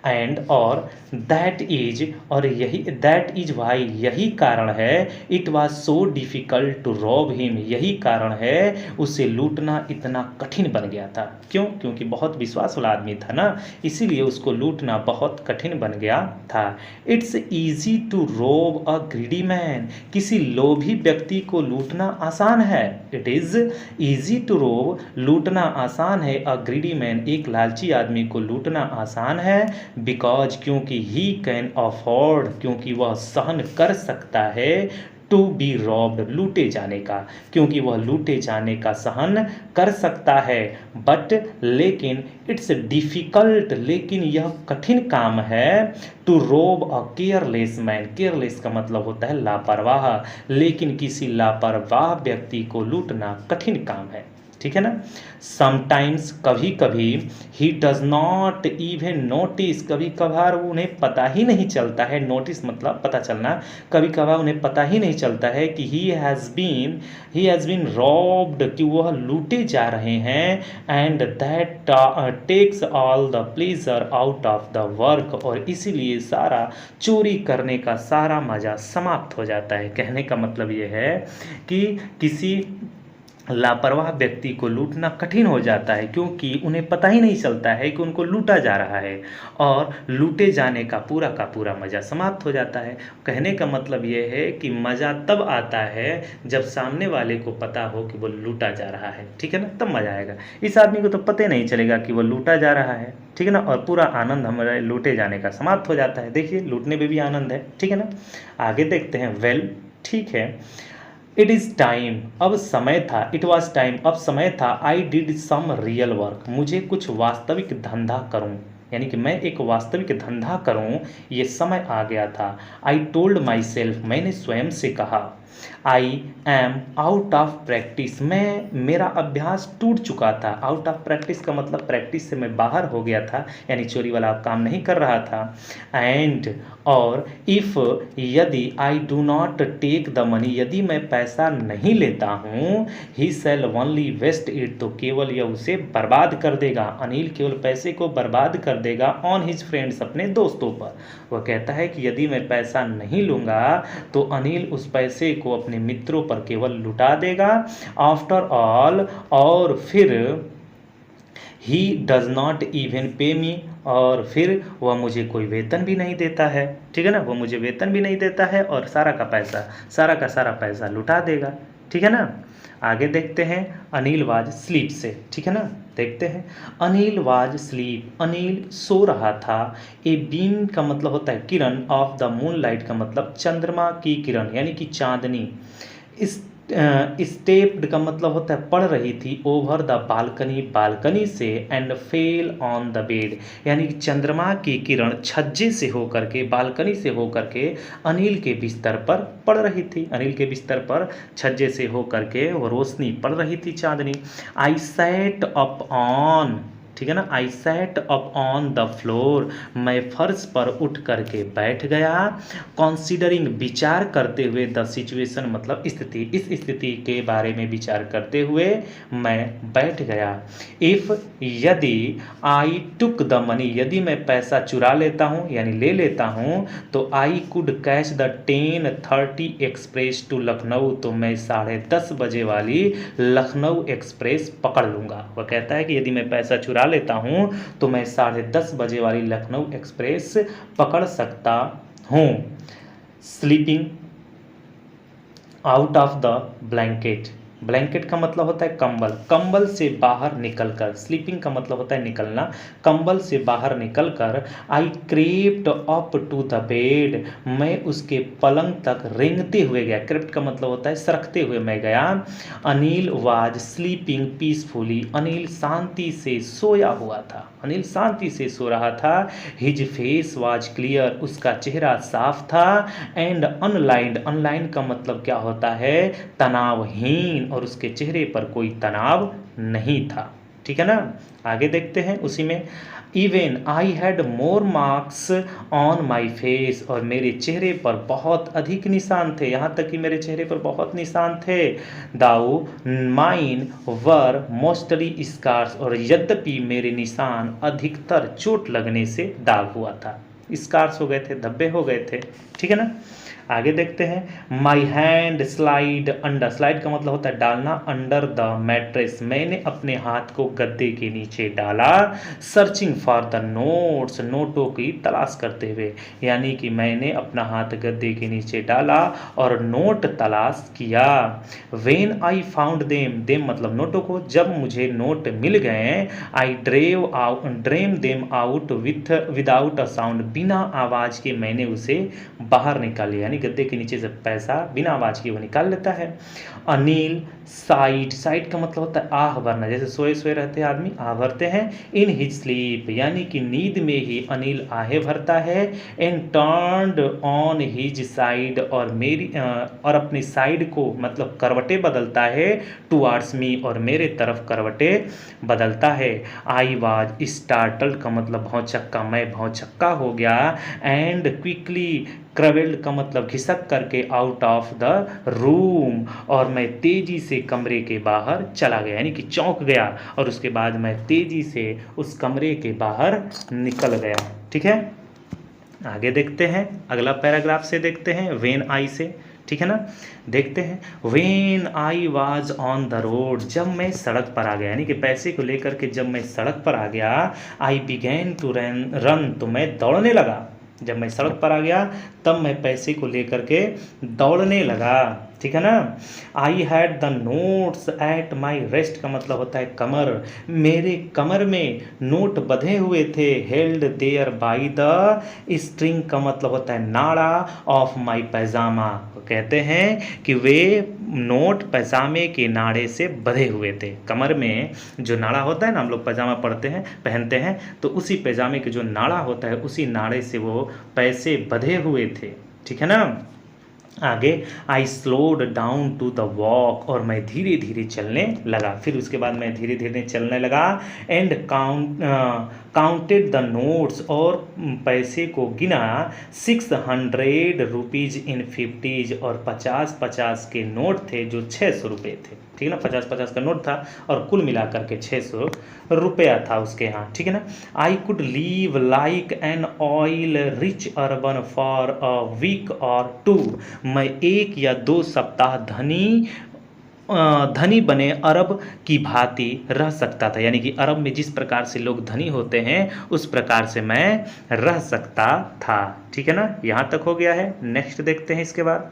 एंड और दैट इज, और यही दैट इज वाई, यही कारण है। It was so difficult to rob him, यही कारण है उसे लूटना इतना कठिन बन गया था। क्यों? क्योंकि बहुत विश्वास वाला आदमी था ना, इसीलिए उसको लूटना बहुत कठिन बन गया था। इट्स ईजी टू रोब अ ग्रीडी मैन, किसी लोभी व्यक्ति को लूटना आसान है। इट इज़ ईजी टू रोब, लूटना आसान है, अ ग्रीडी मैन, एक लालची आदमी को लूटना आसान है, बिकॉज, क्योंकि, ही कैन अफोर्ड, क्योंकि वह सहन कर सकता है, टू बी रॉब्ड, लूटे जाने का, क्योंकि वह लूटे जाने का सहन कर सकता है। बट, लेकिन, इट्स डिफ़िकल्ट, लेकिन यह कठिन काम है, टू रोब अ केयरलेस मैन, केयरलेस का मतलब होता है लापरवाह, लेकिन किसी लापरवाह व्यक्ति को लूटना कठिन काम है। ठीक है ना। समटाइम्स, कभी कभी, he does not even notice, कभी कभार उन्हें पता ही नहीं चलता है, नोटिस मतलब पता चलना, कभी कभार उन्हें पता ही नहीं चलता है कि ही हैज़ बीन रॉब्ड, कि वह लूटे जा रहे हैं, and that takes all the pleasure out of the work, और इसीलिए सारा चोरी करने का सारा मज़ा समाप्त हो जाता है। कहने का मतलब ये है कि किसी लापरवाह व्यक्ति को लूटना कठिन हो जाता है, क्योंकि उन्हें पता ही नहीं चलता है कि उनको लूटा जा रहा है, और लूटे जाने का पूरा मज़ा समाप्त हो जाता है। कहने का मतलब ये है कि मज़ा तब आता है जब सामने वाले को पता हो कि वो लूटा जा रहा है। ठीक है ना, तब मज़ा आएगा। इस आदमी को तो पता ही नहीं चलेगा कि वो लूटा जा रहा है। ठीक है ना, और पूरा आनंद हमारे लूटे जाने का समाप्त हो जाता है। देखिए, लूटने में भी आनंद है। ठीक है ना, आगे देखते हैं। वेल, ठीक है, इट इज़ टाइम, अब समय था, इट वॉज टाइम, अब समय था, I did some real work, मुझे कुछ वास्तविक धंधा करूं, यानी कि मैं एक वास्तविक धंधा करूं, ये समय आ गया था। आई टोल्ड माई सेल्फ, मैंने स्वयं से कहा। I am out of practice, मेरा अभ्यास टूट चुका था। आउट ऑफ प्रैक्टिस का मतलब प्रैक्टिस से मैं बाहर हो गया था, यानी चोरी वाला काम नहीं कर रहा था। एंड, और, इफ़, यदि, I do not take the money, यदि मैं पैसा नहीं लेता हूँ, he'll only waste it, तो केवल यह उसे बर्बाद कर देगा। अनिल केवल पैसे को बर्बाद कर देगा ऑन हिज फ्रेंड्स, अपने दोस्तों पर। वह कहता है कि यदि मैं पैसा नहीं लूँगा तो अनिल उस पैसे को अपने मित्रों पर केवल लुटा देगा। आफ्टर ऑल, और फिर, ही डज नॉट इवन पे मी, और फिर वह मुझे कोई वेतन भी नहीं देता है। ठीक है ना, वो मुझे वेतन भी नहीं देता है, और सारा का सारा पैसा लुटा देगा। ठीक है ना, आगे देखते हैं अनिल वाज स्लीप से। ठीक है ना, देखते हैं। अनिल वाज स्लीप, अनिल सो रहा था। ए बीम का मतलब होता है किरण, ऑफ द मून लाइट का मतलब चंद्रमा की किरण, यानी कि चांदनी। इस स्टेप्ड का मतलब होता है पड़ रही थी, ओवर द बालकनी, बालकनी से, and fell on the bed, यानी कि चंद्रमा की किरण छज्जे से होकर के, बालकनी से होकर के अनिल के बिस्तर पर पड़ रही थी। अनिल के बिस्तर पर छज्जे से होकर के वो रोशनी पड़ रही थी, चांदनी। आई सैट अप ऑन, ठीक है ना, I sat up on the floor, मैं फर्श पर उठ करके बैठ गया। कॉन्सिडरिंग, विचार करते हुए, द सिचुएशन मतलब स्थिति, इस स्थिति के बारे में विचार करते हुए मैं बैठ गया। इफ़, यदि, आई टुक द मनी, यदि मैं पैसा चुरा लेता हूँ यानी ले लेता हूँ, तो I could catch the 10:30 express to Lucknow, तो मैं 10:30 बजे वाली लखनऊ एक्सप्रेस पकड़ लूँगा। वह कहता है कि यदि मैं पैसा चुरा लेता हूं तो मैं 10:30 बजे वाली लखनऊ एक्सप्रेस पकड़ सकता हूं। Sleeping out of the blanket, blanket का मतलब होता है कंबल, कंबल से बाहर निकलकर, स्लीपिंग का मतलब होता है निकलना, कंबल से बाहर निकलकर, I crept up to the bed, मैं उसके पलंग तक रेंगते हुए गया। क्रेप्ट का मतलब होता है सरकते हुए मैं गया। Anil was sleeping peacefully, Anil शांति से सोया हुआ था, अनिल शांति से सो रहा था। हिज फेस वाज क्लियर, उसका चेहरा साफ था। एंड अनलाइंड, अनलाइंड का मतलब क्या होता है, तनावहीन, और उसके चेहरे पर कोई तनाव नहीं था। ठीक है ना, आगे देखते हैं उसी में। Even I had more marks on my face, और मेरे चेहरे पर बहुत अधिक निशान थे, यहाँ तक कि मेरे चेहरे पर बहुत निशान थे। दाऊ माइन वर मोस्टली स्कार्स, और यद्यपि मेरे निशान अधिकतर चोट लगने से दाग हुआ था, स्कार्स हो गए थे, धब्बे हो गए थे। ठीक है ना, आगे देखते हैं, my hand slide under, slide का मतलब होता है डालना, अंडर द मैट्रेस, मैंने अपने हाथ को गद्दे के नीचे डाला, सर्चिंग फॉर द नोट्स, नोटों की तलाश करते हुए, यानी कि मैंने अपना हाथ गद्दे के नीचे डाला और नोट तलाश किया। When I found them, them मतलब नोटों को, जब मुझे नोट मिल गए, I drew them out without a sound, बिना आवाज के मैंने उसे बाहर निकाल लिया, यानी गद्दे के नीचे से पैसा बिना आवाज के वो निकाल लेता है। अनिल साइड, साइड का मतलब होता है आह भरना, जैसे सोए सोए रहते हैं आदमी आह भरते हैं, इन हिज स्लीप, यानी कि नींद में ही अनिल आहें भरता है, and turned on his side, और मेरी और अपनी साइड को मतलब करवटें बदलता है, टुवार्ड्स मी, और मेरे तरफ करवटें बदलता है। आई वाज स्टार्टल्ड का मतलब भौचक्का, मैं भौचक्का हो गया, एंड क्विकली क्रवेल्ड का मतलब घिसक करके आउट ऑफ द रूम, और मैं तेजी से कमरे के बाहर चला गया, यानी कि चौंक गया, और उसके बाद मैं तेजी से उस कमरे के बाहर निकल गया। ठीक है, आगे देखते हैं, अगला पैराग्राफ से देखते हैं, वेन आई से, ठीक है ना। देखते हैं, when I was on the road, जब मैं सड़क पर आ गया, यानी कि पैसे को लेकर के जब मैं सड़क पर आ गया, आई बिगैन टू रन, तो मैं दौड़ने लगा, जब मैं सड़क पर आ गया तब मैं पैसे को लेकर के दौड़ने लगा, ठीक है ना। I had the notes at my rest का मतलब होता है कमर, मेरे कमर में नोट बंधे हुए थे, held there by the string का मतलब होता है नाड़ा ऑफ माई पैजामा, कहते हैं कि वे नोट पैजामे के नाड़े से बंधे हुए थे, कमर में जो नाड़ा होता है ना, हम लोग पैजामा पहनते हैं तो उसी पैजामे के जो नाड़ा होता है उसी नाड़े से वो पैसे बंधे हुए थे, ठीक है ना। आगे, I slowed down to the walk, और मैं धीरे धीरे चलने लगा, फिर उसके बाद मैं धीरे धीरे चलने लगा, एंड काउंटेड द नोट्स, और पैसे को गिना, 600 रुपीज़ इन 50s, और 50-50 के नोट थे जो 600 रुपये थे, ठीक है ना, 50-50 का नोट था और कुल मिला करके 600 रुपया था उसके यहाँ, ठीक है ना। I could live like an oil rich urban for a week और टू, मैं 1 या 2 सप्ताह धनी बने अरब की भांति रह सकता था, यानी कि अरब में जिस प्रकार से लोग धनी होते हैं उस प्रकार से मैं रह सकता था, ठीक है ना। यहाँ तक हो गया है। नेक्स्ट देखते हैं, इसके बाद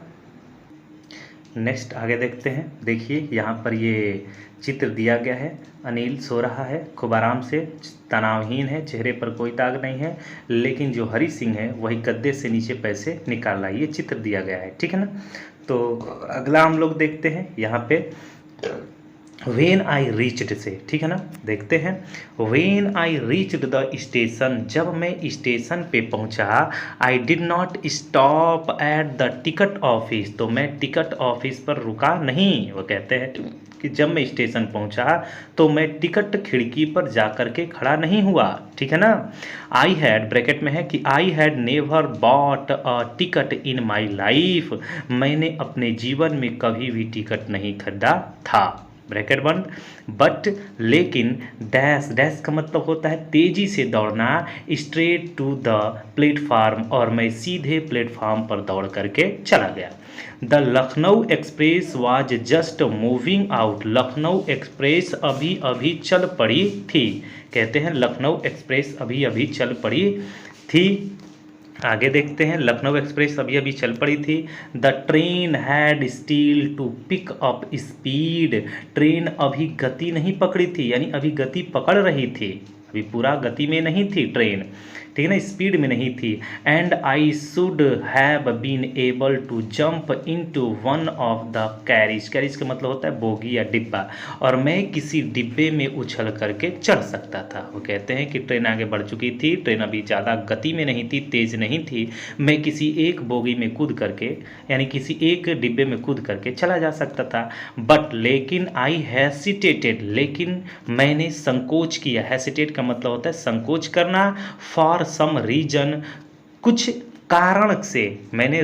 नेक्स्ट आगे देखते हैं। देखिए यहाँ पर ये चित्र दिया गया है, अनिल सो रहा है खूब आराम से, तनावहीन है, चेहरे पर कोई दाग नहीं है, लेकिन जो हरी सिंह है वही गद्दे से नीचे पैसे निकाल रहा है, ये चित्र दिया गया है, ठीक है ना। तो अगला हम लोग देखते हैं यहाँ पे वेन आई रीच्ड से, ठीक है ना। देखते हैं, when I reached the station, जब मैं स्टेशन पे पहुंचा, आई did not stop at the ticket office, तो मैं टिकट ऑफिस पर रुका नहीं। वो कहते हैं कि जब मैं स्टेशन पहुंचा तो मैं टिकट खिड़की पर जा कर के खड़ा नहीं हुआ, ठीक है ना। आई हैड, ब्रैकेट में है कि I had never bought a ticket in my life, मैंने अपने जीवन में कभी भी टिकट नहीं खरीदा था, ब्रैकेट बंद। बट लेकिन डैश, डैश का मतलब होता है तेजी से दौड़ना, स्ट्रेट टू द प्लेटफार्म, और मैं सीधे प्लेटफार्म पर दौड़ करके चला गया। The Lucknow express was just moving out, Lucknow express अभी अभी चल पड़ी थी, कहते हैं लखनऊ एक्सप्रेस अभी अभी चल पड़ी थी। आगे देखते हैं, लखनऊ एक्सप्रेस अभी अभी चल पड़ी थी। The train had still to pick up speed, train अभी गति नहीं पकड़ी थी, यानी अभी गति पकड़ रही थी, अभी पूरा गति में नहीं थी ट्रेन, ठीक है ना, स्पीड में नहीं थी। And I should have been able to jump into one of the carriage, carriage का मतलब होता है बोगी या डिब्बा, और मैं किसी डिब्बे में उछल करके चढ़ सकता था। वो कहते हैं कि ट्रेन आगे बढ़ चुकी थी, ट्रेन अभी ज़्यादा गति में नहीं थी, तेज़ नहीं थी, मैं किसी एक बोगी में कूद करके, यानी किसी एक डिब्बे में कूद करके चला जा सकता था। बट लेकिन आई हैसिटेटेड, लेकिन मैंने संकोच किया, हैसिटेट का मतलब होता है संकोच करना, फॉर सम रीजन, कुछ कारण से मैंने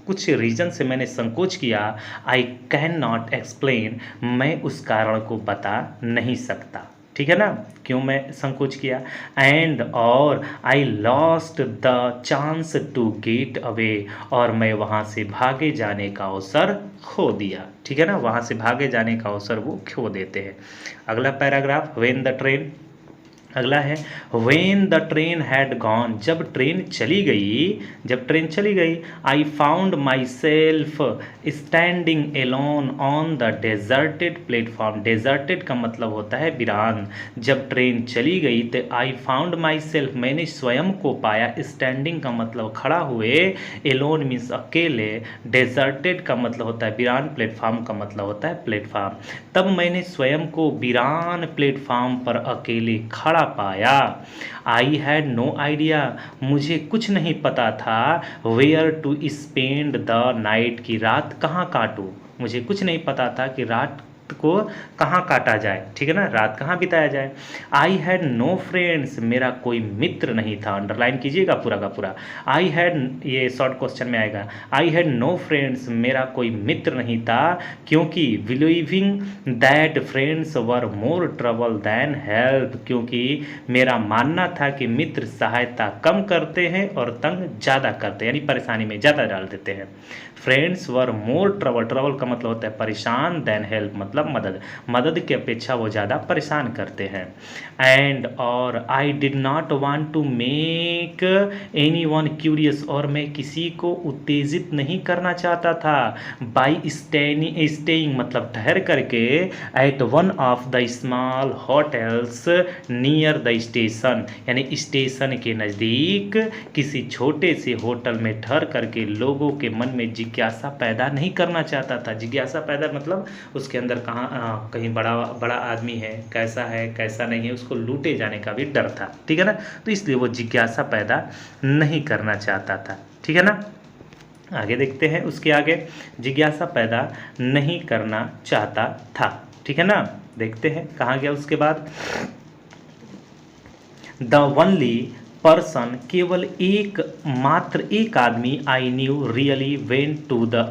कुछ रीजन से मैंने संकोच किया। आई कैन नॉट एक्सप्लेन, मैं उस कारण को बता नहीं सकता, ठीक है ना, क्यों मैं संकोच किया। एंड और I lost the chance to get away, और मैं वहाँ से भागे जाने का अवसर खो दिया। ठीक है ना, वहाँ से भागे जाने का अवसर वो खो देते हैं। अगला पैराग्राफ, व्हेन द ट्रेन, अगला है when the train had gone, जब ट्रेन चली गई, जब ट्रेन चली गई, I found myself standing alone on the deserted platform. Deserted का मतलब होता है वीरान। जब ट्रेन चली गई तो आई फाउंड माई सेल्फ, मैंने स्वयं को पाया, स्टैंडिंग का मतलब खड़ा हुए, एलोन मीन्स अकेले, डेजर्टेड का मतलब होता है वीरान, प्लेटफॉर्म का मतलब होता है प्लेटफॉर्म। तब मैंने स्वयं को वीरान प्लेटफॉर्म पर अकेले खड़ा पाया। आई हैड नो आइडिया, मुझे कुछ नहीं पता था, where to spend the night, की रात कहाँ काटूँ, मुझे कुछ नहीं पता था कि रात को कहाँ काटा जाए। ठीक है ना, रात कहाँ बिताया जाए। आई हैड नो फ्रेंड्स, मेरा कोई मित्र नहीं था। अंडरलाइन कीजिएगा पूरा का पूरा। आई हैड, ये शॉर्ट क्वेश्चन में आएगा, आई हैड नो फ्रेंड्स, मेरा कोई मित्र नहीं था, क्योंकि believing that friends were more trouble than help, क्योंकि मेरा मानना था कि मित्र सहायता कम करते हैं और तंग ज़्यादा करते हैं, यानी परेशानी में ज़्यादा डाल देते हैं। Friends were more trouble, trouble का मतलब होता है परेशान, देन हेल्प मतलब मदद, मदद की अपेक्षा वो ज़्यादा परेशान करते हैं। एंड और I did not want to make anyone curious, और मैं किसी को उत्तेजित नहीं करना चाहता था। बाई स्टेइंग मतलब ठहर करके, at one of the small hotels near the station, यानी स्टेशन के नज़दीक किसी छोटे से होटल में ठहर करके लोगों के मन में जिज्ञासा पैदा नहीं करना चाहता था। जिज्ञासा पैदा मतलब उसके अंदर कहाँ कहीं बड़ा बड़ा आदमी है, कैसा नहीं है, उसको लूटे जाने का भी डर था। ठीक है ना, तो इसलिए वो जिज्ञासा पैदा नहीं करना चाहता था। ठीक है ना, आगे देखते हैं, उसके आगे जिज्ञासा पैदा नहीं करना चाहता था। ठीक है ना, देखते हैं कहाँ गया उसके बाद। द ओनली पर्सन, केवल एक मात्र एक आदमी, I knew really went to the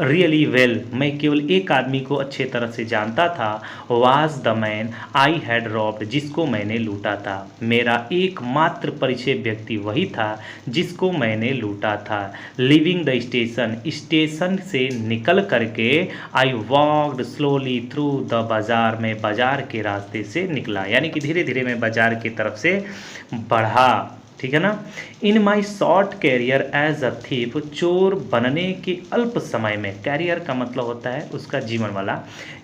really well, मैं केवल एक आदमी को अच्छे तरह से जानता था, was the man I had robbed, जिसको मैंने लूटा था। मेरा एकमात्र परिचय व्यक्ति वही था जिसको मैंने लूटा था। लिविंग द स्टेशन, स्टेशन से निकल करके, I walked slowly through the बाजार, में बाजार के रास्ते से निकला, यानी कि धीरे धीरे मैं बाजार की तरफ से बढ़ा। ठीक है ना, in my short career as a thief, चोर बनने के अल्प समय में, कैरियर का मतलब होता है उसका जीवन वाला,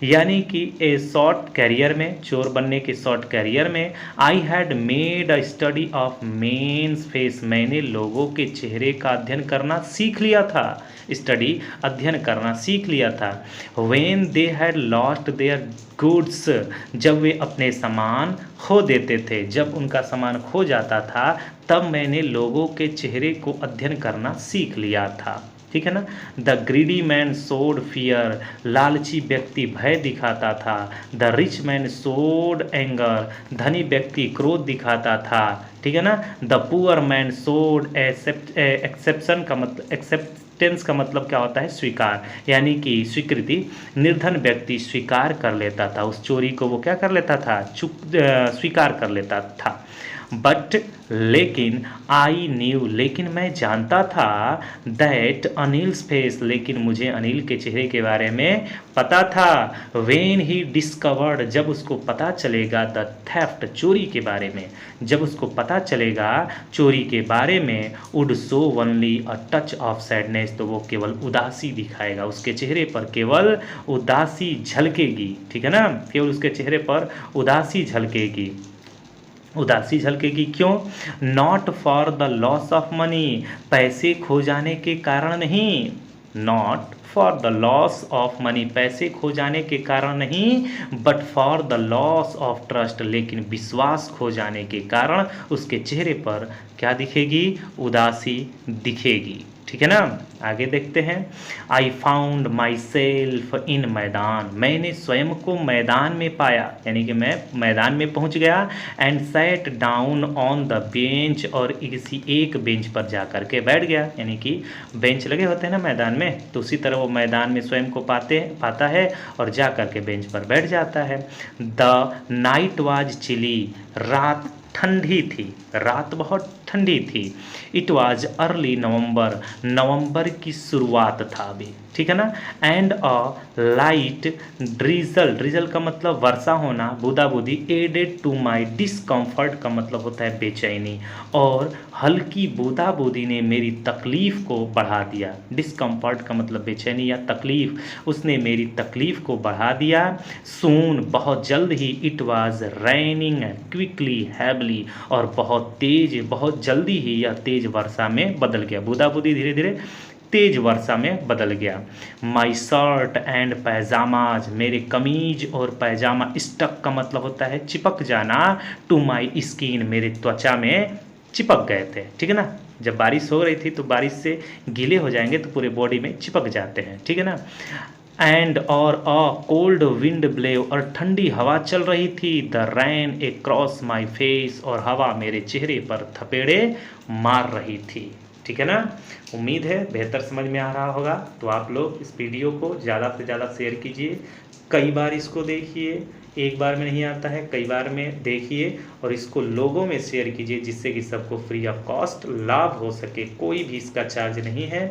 यानी कि ए शॉर्ट कैरियर में, चोर बनने के शॉर्ट कैरियर में, I had made a study of men's face, मैंने लोगों के चेहरे का अध्ययन करना सीख लिया था, स्टडी अध्ययन करना सीख लिया था। When they had lost their goods, जब वे अपने सामान खो देते थे, जब उनका सामान खो जाता था, तब मैंने लोगों के चेहरे को अध्ययन करना सीख लिया था। ठीक है ना, द ग्रीडी मैन सोड फियर, लालची व्यक्ति भय दिखाता था। द रिच मैन सोड एंगर, धनी व्यक्ति क्रोध दिखाता था। ठीक है ना, द पुअर मैन सोड एक्सेप्शन का मतलब एक्सेप्टेंस का मतलब क्या होता है, स्वीकार, यानी कि स्वीकृति। निर्धन व्यक्ति स्वीकार कर लेता था, उस चोरी को वो क्या कर लेता था, स्वीकार कर लेता था। बट लेकिन आई न्यू, लेकिन मैं जानता था, दैट अनिल्स फेस, लेकिन मुझे अनिल के चेहरे के बारे में पता था। व्हेन ही डिस्कवर्ड, जब उसको पता चलेगा, द थेफ्ट, चोरी के बारे में, जब उसको पता चलेगा चोरी के बारे में, would so only a touch of sadness, तो वो केवल उदासी दिखाएगा, उसके चेहरे पर केवल उदासी झलकेगी। ठीक है ना, केवल उसके चेहरे पर उदासी झलकेगी। उदासी झलकेगी क्यों, not for the loss of money, पैसे खो जाने के कारण नहीं, not for the loss of money, पैसे खो जाने के कारण नहीं, but for the loss of trust, लेकिन विश्वास खो जाने के कारण उसके चेहरे पर क्या दिखेगी, उदासी दिखेगी। ठीक है ना। आगे देखते हैं। आई फाउंड माई सेल्फ इन मैदान, मैंने स्वयं को मैदान में पाया, यानी कि मैं मैदान में पहुंच गया। And sat down on the bench, और किसी एक बेंच पर जा कर के बैठ गया, यानी कि बेंच लगे होते हैं ना मैदान में, तो उसी तरह वो मैदान में स्वयं को पाता है और जा कर के बेंच पर बैठ जाता है। द नाइट वाज चिली, रात ठंडी थी, रात बहुत ठंडी थी। इट वाज अर्ली नवंबर, नवंबर की शुरुआत था अभी, ठीक है ना। And a light drizzle, drizzle का मतलब वर्षा होना, बूंदा बूंदी, एडेड टू माई डिसकम्फर्ट का मतलब होता है बेचैनी, और हल्की बूंदा बूंदी ने मेरी तकलीफ़ को बढ़ा दिया। डिसकम्फर्ट का मतलब बेचैनी या तकलीफ़, उसने मेरी तकलीफ़ को बढ़ा दिया। सून, बहुत जल्द ही, it was raining quickly heavily, और बहुत तेज, बहुत जल्दी ही यह तेज वर्षा में बदल गया, बूंदा बूंदी धीरे धीरे तेज वर्षा में बदल गया। माई शर्ट एंड पैजामाज, मेरे कमीज और पैजामा, स्टक का मतलब होता है चिपक जाना, टू माई स्किन, मेरे त्वचा में चिपक गए थे, ठीक है ना। जब बारिश हो रही थी तो बारिश से गीले हो जाएंगे तो पूरे बॉडी में चिपक जाते हैं, ठीक है ना। एंड और अ कोल्ड विंड ब्लेव, और ठंडी हवा चल रही थी। The rain across my face, और हवा मेरे चेहरे पर थपेड़े मार रही थी, ठीक है ना। उम्मीद है बेहतर समझ में आ रहा होगा। तो आप लोग इस वीडियो को ज़्यादा से ज़्यादा शेयर कीजिए, कई बार इसको देखिए, एक बार में नहीं आता है, कई बार में देखिए, और इसको लोगों में शेयर कीजिए जिससे कि सबको फ्री ऑफ कॉस्ट लाभ हो सके, कोई भी इसका चार्ज नहीं है।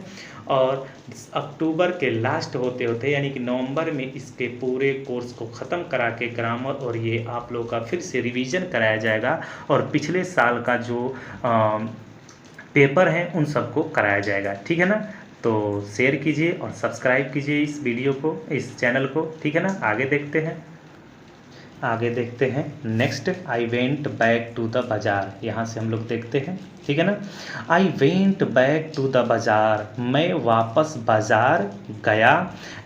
और अक्टूबर के लास्ट होते होते यानी कि नवंबर में इसके पूरे कोर्स को ख़त्म करा के ग्रामर और ये आप लोगों का फिर से रिवीजन कराया जाएगा, और पिछले साल का जो पेपर हैं उन सबको कराया जाएगा, ठीक है ना। तो शेयर कीजिए और सब्सक्राइब कीजिए इस वीडियो को, इस चैनल को, ठीक है ना। आगे देखते हैं next. I went back to the bazaar, यहाँ से हम लोग देखते हैं, ठीक है ना। I went back to the bazaar, मैं वापस बाज़ार गया।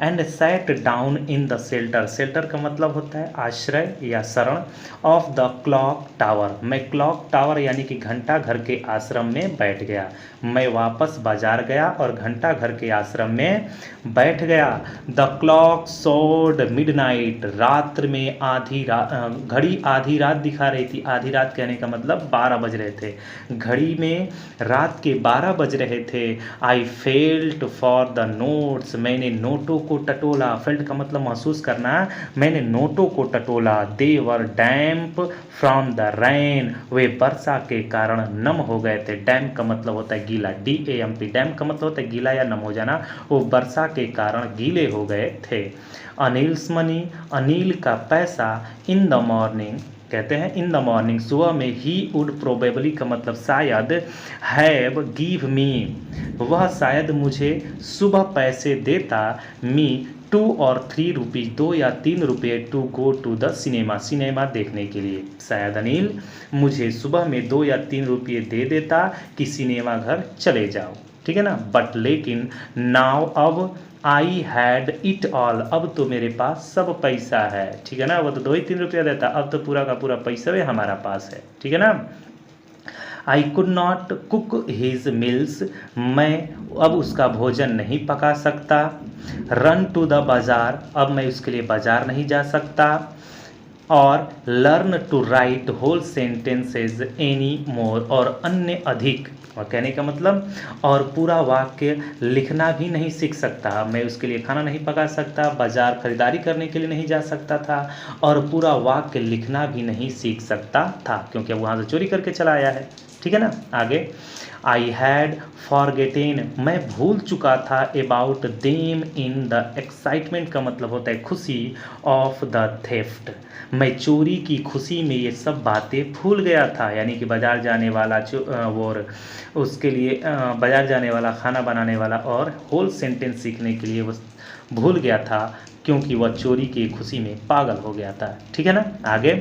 And sat down in the shelter, shelter का मतलब होता है आश्रय या शरण, ऑफ द क्लॉक टावर, मैं क्लॉक टावर यानी कि घंटा घर के आश्रम में बैठ गया। मैं वापस बाज़ार गया और घंटा घर के आश्रम में बैठ गया। द क्लॉक सोड मिडनाइट, रात्र में घड़ी आधी रात दिखा रही थी। आधी रात कहने का मतलब 12 बज रहे थे, घड़ी में रात के 12 बज रहे थे। I felt for the notes, मैंने नोटों को टटोला, फेल्ट का मतलब महसूस करना, मैंने नोटों को टटोला। दे वर डैम्प फ्रॉम द रेन, वे वर्षा के कारण नम हो गए थे। डैम्प का मतलब होता है गीला, DAMP, डैम्प का मतलब होता है गीला या नम हो जाना, वो वर्षा के कारण गीले हो गए थे। अनिल्स मनी, अनिल का पैसा, इन द मॉर्निंग, कहते हैं इन द मॉर्निंग, सुबह में, ही वुड प्रोबेबली का मतलब शायद, हैव गिव मी, वह शायद मुझे सुबह पैसे देता, मी 2 और 3 रुपीज़, 2 या 3 रुपये, to go to the cinema, cinema देखने के लिए। शायद अनिल मुझे सुबह में 2 या 3 रुपये दे देता कि सिनेमा घर चले जाओ, ठीक है ना। बट लेकिन नाउ, अब, आई हैड इट ऑल, अब तो मेरे पास सब पैसा है, ठीक है ना। वो तो 2 ही 3 रुपया देता, अब तो पूरा का पूरा पैसा भी हमारा पास है, ठीक है ना। I could not cook his meals, मैं अब उसका भोजन नहीं पका सकता। रन टू द बाज़ार, अब मैं उसके लिए बाज़ार नहीं जा सकता। और learn to write whole sentences any more, और अन्य अधिक, और कहने का मतलब और पूरा वाक्य लिखना भी नहीं सीख सकता। मैं उसके लिए खाना नहीं पका सकता, बाज़ार खरीदारी करने के लिए नहीं जा सकता था, और पूरा वाक्य लिखना भी नहीं सीख सकता था, क्योंकि अब वहाँ से चोरी करके चला आया है, ठीक है ना। आगे, आई हैड फॉरगेटेन, मैं भूल चुका था, about them in the excitement का मतलब होता है खुशी, ऑफ द थेफ्ट, मैं चोरी की खुशी में ये सब बातें भूल गया था, यानी कि बाज़ार जाने वाला और उसके लिए बाज़ार जाने वाला, खाना बनाने वाला और होल सेंटेंस सीखने के लिए वो भूल गया था, क्योंकि वह चोरी की खुशी में पागल हो गया था, ठीक है ना। आगे,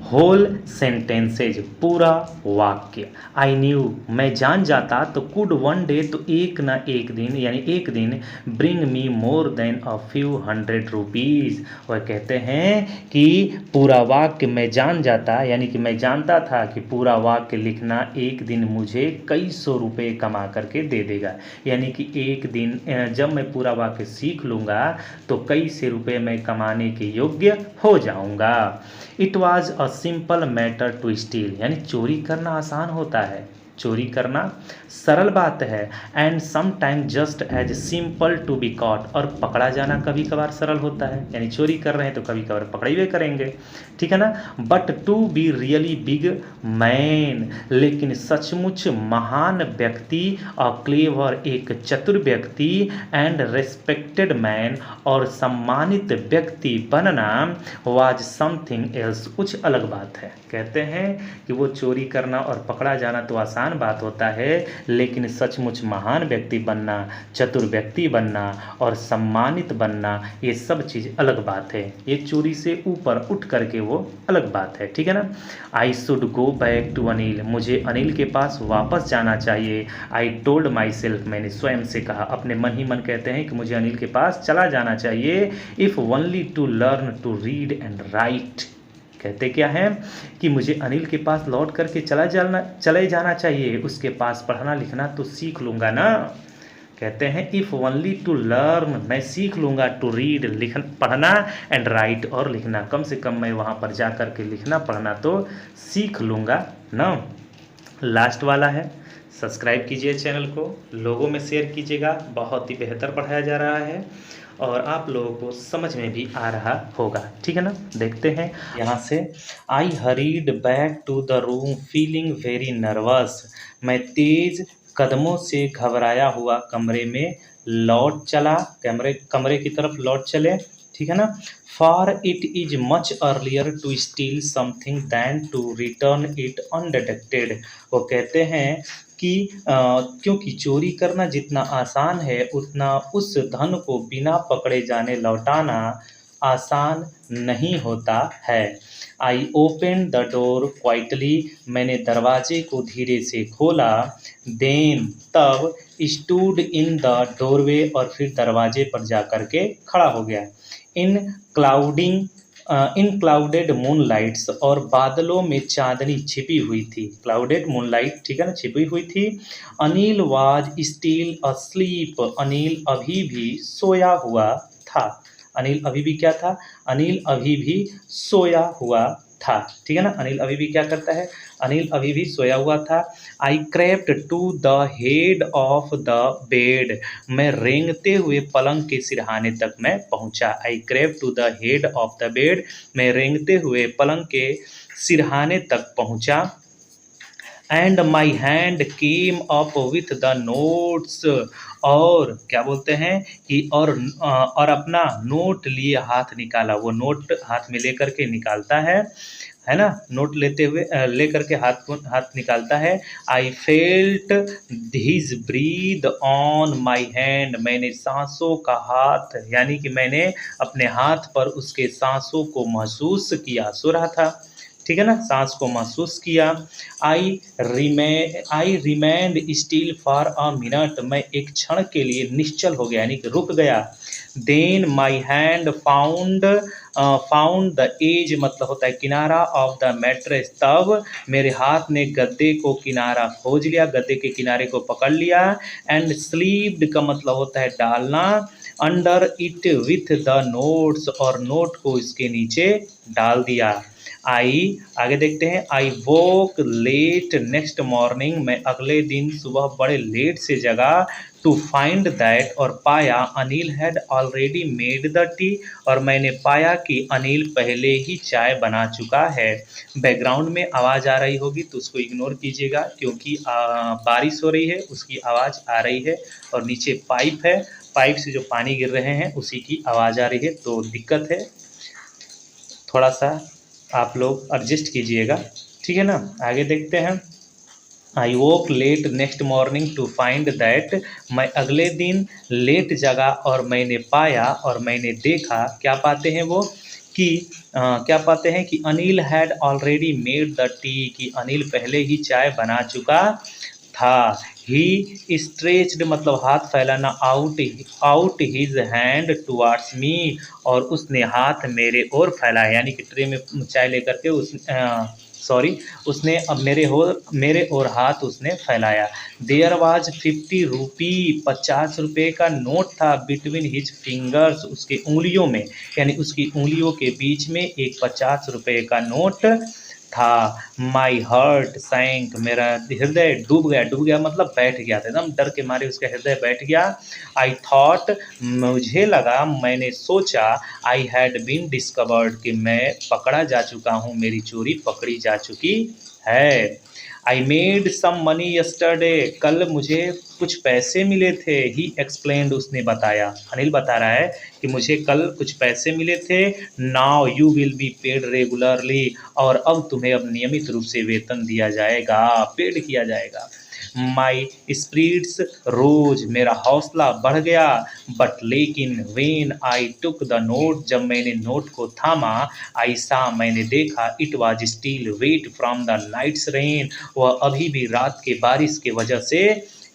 होल सेंटेंसेज, पूरा वाक्य। आई न्यू, मैं जान जाता, तो कुड वन डे, तो एक ना एक दिन, यानी एक दिन, bring me more than a few hundred rupees. वह कहते हैं कि पूरा वाक्य मैं जान जाता, यानी कि मैं जानता था कि पूरा वाक्य लिखना एक दिन मुझे कई सौ रुपये कमा करके दे देगा। यानी कि एक दिन जब मैं पूरा वाक्य सीख लूँगा तो कई से रुपये मैं कमाने के योग्य हो जाऊँगा। It was a simple matter to steal, यानी चोरी करना आसान होता है, चोरी करना सरल बात है। And sometime just as simple to be caught, और पकड़ा जाना कभी कभार सरल होता है, यानी चोरी कर रहे हैं तो कभी कभार पकड़े हुए करेंगे, ठीक है ना। But to be really big man, लेकिन सचमुच महान व्यक्ति, अ क्लेवर, एक चतुर व्यक्ति, एंड रेस्पेक्टेड मैन, और सम्मानित व्यक्ति बनना, वाज समथिंग एल्स, कुछ अलग बात है। कहते हैं कि वो चोरी करना और पकड़ा जाना तो आसान बात होता है, लेकिन सचमुच महान व्यक्ति बनना, चतुर व्यक्ति बनना और सम्मानित बनना, ये सब चीज़ अलग बात है। ये चोरी से ऊपर उठ करके वो अलग बात है, ठीक है ना। I should go back to Anil, मुझे अनिल के पास वापस जाना चाहिए। आई टोल्ड माई सेल्फ, मैंने स्वयं से कहा, अपने मन ही मन कहते हैं कि मुझे अनिल के पास चला जाना चाहिए। If only to learn to read and write, कहते क्या है कि मुझे अनिल के पास लौट करके चले जाना चाहिए, उसके पास पढ़ना लिखना तो सीख लूँगा ना। कहते हैं इफ़ ओनली टू लर्न, मैं सीख लूँगा, टू रीड, पढ़ना, एंड राइट, और लिखना, कम से कम मैं वहाँ पर जा कर के लिखना पढ़ना तो सीख लूँगा ना। लास्ट वाला है, सब्सक्राइब कीजिए चैनल को, लोगों में शेयर कीजिएगा, बहुत ही बेहतर पढ़ाया जा रहा है और आप लोगों को समझ में भी आ रहा होगा, ठीक है ना। देखते हैं यहाँ से। I hurried back to the room feeling very nervous, मैं तेज कदमों से घबराया हुआ कमरे में लौट चला, कमरे की तरफ लौट चले, ठीक है ना। For it is much earlier to steal something than to return it undetected, वो कहते हैं कि क्योंकि चोरी करना जितना आसान है उतना उस धन को बिना पकड़े जाने लौटाना आसान नहीं होता है। I open the door quietly, मैंने दरवाजे को धीरे से खोला। देन, तब, स्टूड इन द डोरवे, और फिर दरवाजे पर जा कर के खड़ा हो गया। इन क्लाउडिंग इन क्लाउडेड मूनलाइट्स, और बादलों में चांदनी छिपी हुई थी, क्लाउडेड मूनलाइट, ठीक है ना, छिपी हुई थी। Anil was still asleep, Anil अभी भी सोया हुआ था, अनिल अभी भी क्या था, अनिल अभी भी सोया हुआ था, ठीक है ना। अनिल अभी भी क्या करता है, अनिल अभी भी सोया हुआ था। I crept to the head of the bed, मैं रेंगते हुए पलंग के सिरहाने तक मैं पहुंचा। I crept to the head of the bed, मैं रेंगते हुए पलंग के सिरहाने तक पहुंचा। And my hand came up with the notes, और क्या बोलते हैं कि और अपना नोट लिए हाथ निकाला, वो नोट हाथ में लेकर के निकालता है ना, नोट लेते हुए लेकर के हाथ निकालता है। I felt his breathe on my hand, मैंने सांसों का हाथ, यानी कि मैंने अपने हाथ पर उसके सांसों को महसूस किया, सो रहा था, ठीक है ना, सांस को महसूस किया। I remained still for a minute, मैं एक क्षण के लिए निश्चल हो गया, यानी कि रुक गया। Then my hand found the edge, मतलब होता है किनारा, ऑफ द मैट्रेस, तब मेरे हाथ ने गद्दे को किनारा खोज लिया, गद्दे के किनारे को पकड़ लिया। एंड स्लीप्ड का मतलब होता है डालना, under it with the notes, और नोट को इसके नीचे डाल दिया। आगे देखते हैं। I woke late next morning, मैं अगले दिन सुबह बड़े लेट से जगा। टू फाइंड दैट, और पाया, Anil had already made the T, और मैंने पाया कि अनिल पहले ही चाय बना चुका है। बैकग्राउंड में आवाज़ आ रही होगी तो उसको इग्नोर कीजिएगा, क्योंकि बारिश हो रही है, उसकी आवाज़ आ रही है, और नीचे पाइप है, पाइप से जो पानी गिर रहे हैं उसी की आवाज़ आ रही है, तो दिक्कत है, थोड़ा सा आप लोग एडजस्ट कीजिएगा, ठीक है ना। आगे देखते हैं। I woke late next morning to find that, मैं अगले दिन लेट जगा और मैंने पाया, और मैंने देखा, क्या पाते हैं वो, कि क्या पाते हैं कि Anil had already made the T, कि अनिल पहले ही चाय बना चुका था। ही स्ट्रेच्ड मतलब हाथ फैलाना, आउट हिज हैंड टुवार्ड्स मी, और उसने हाथ मेरे ओर फैलाया, यानी कि ट्रे में चाय लेकर के उसने अब मेरे ओर हाथ उसने फैलाया। देयर वाज 50 रूपी, 50 रुपये का नोट था, बिटवीन हिज फिंगर्स, उसके उंगलियों में, यानी उसकी उंगलियों के बीच में एक 50 रुपये का नोट था। माई हार्ट सैंक, मेरा हृदय डूब गया मतलब बैठ गया था, एकदम डर के मारे उसका हृदय बैठ गया। आई थॉट, मुझे लगा, मैंने सोचा, आई हैड बीन डिस्कवर्ड, कि मैं पकड़ा जा चुका हूँ, मेरी चोरी पकड़ी जा चुकी है। I made some money yesterday, कल मुझे कुछ पैसे मिले थे। ही एक्सप्लेन्ड, उसने बताया, अनिल बता रहा है कि मुझे कल कुछ पैसे मिले थे। Now you will be paid regularly, और अब तुम्हें अब नियमित रूप से वेतन दिया जाएगा, पेड किया जाएगा। माई स्पिरिट्स रोज, मेरा हौसला बढ़ गया। बट लेकिन when I took the note, जब मैंने नोट को थामा, आई सा, मैंने देखा, it was still wet from the night's rain, वह अभी भी रात के बारिश के वजह से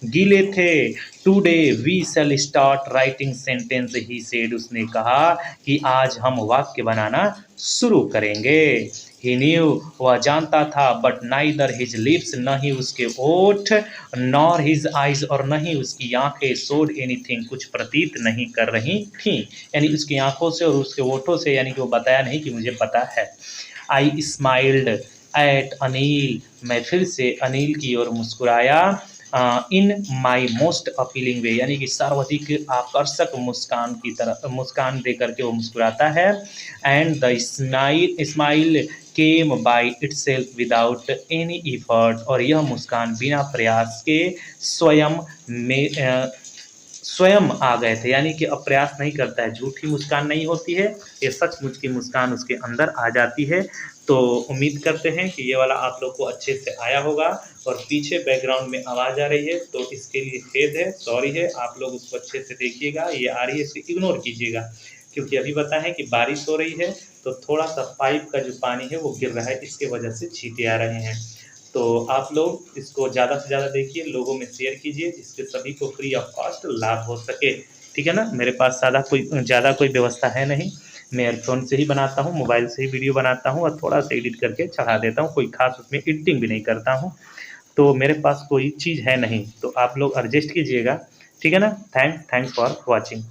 गीले थे। Today we shall start writing sentence, he said, उसने कहा कि आज हम वाक्य बनाना शुरू करेंगे। ही न्यू, वह जानता था, बट नाइदर हिज लिप्स, न ही उसके ओठ, नॉर हिज आइज, और न ही उसकी आंखें, शोड एनीथिंग, कुछ प्रतीत नहीं कर रही थीं, यानी उसकी आंखों से और उसके ओठों से, यानी कि वो बताया नहीं कि मुझे पता है। आई स्माइल्ड एट अनिल, मैं फिर से अनिल की ओर मुस्कुराया। इन माई मोस्ट अपीलिंग वे, यानी कि सर्वाधिक आकर्षक मुस्कान की तरह, मुस्कान दे करके वो मुस्कुराता है। And the smile came by itself without any effort, और यह मुस्कान बिना प्रयास के स्वयं आ गए थे, यानी कि अब प्रयास नहीं करता है, झूठी मुस्कान नहीं होती है, ये सचमुच की मुस्कान उसके अंदर आ जाती है। तो उम्मीद करते हैं कि ये वाला आप लोग को अच्छे से आया होगा। और पीछे बैकग्राउंड में आवाज़ आ रही है तो इसके लिए खेद है, सॉरी है, आप लोग उसको अच्छे से देखिएगा, ये आ रही है इसको इग्नोर कीजिएगा, क्योंकि अभी बताएं कि बारिश हो रही है तो थोड़ा सा पाइप का जो पानी है वो गिर रहा है, इसके वजह से छींटे आ रहे हैं। तो आप लोग इसको ज़्यादा से ज़्यादा देखिए, लोगों में शेयर कीजिए, जिससे सभी को फ्री ऑफ कॉस्ट लाभ हो सके, ठीक है ना। मेरे पास ज़्यादा कोई व्यवस्था है नहीं, मैं एयरफोन से ही बनाता हूँ, मोबाइल से ही वीडियो बनाता हूँ, और थोड़ा सा एडिट करके चढ़ा देता हूँ, कोई खास उसमें एडिटिंग भी नहीं करता हूँ, तो मेरे पास कोई चीज़ है नहीं, तो आप लोग एडजस्ट कीजिएगा, ठीक है ना। Thanks for watching.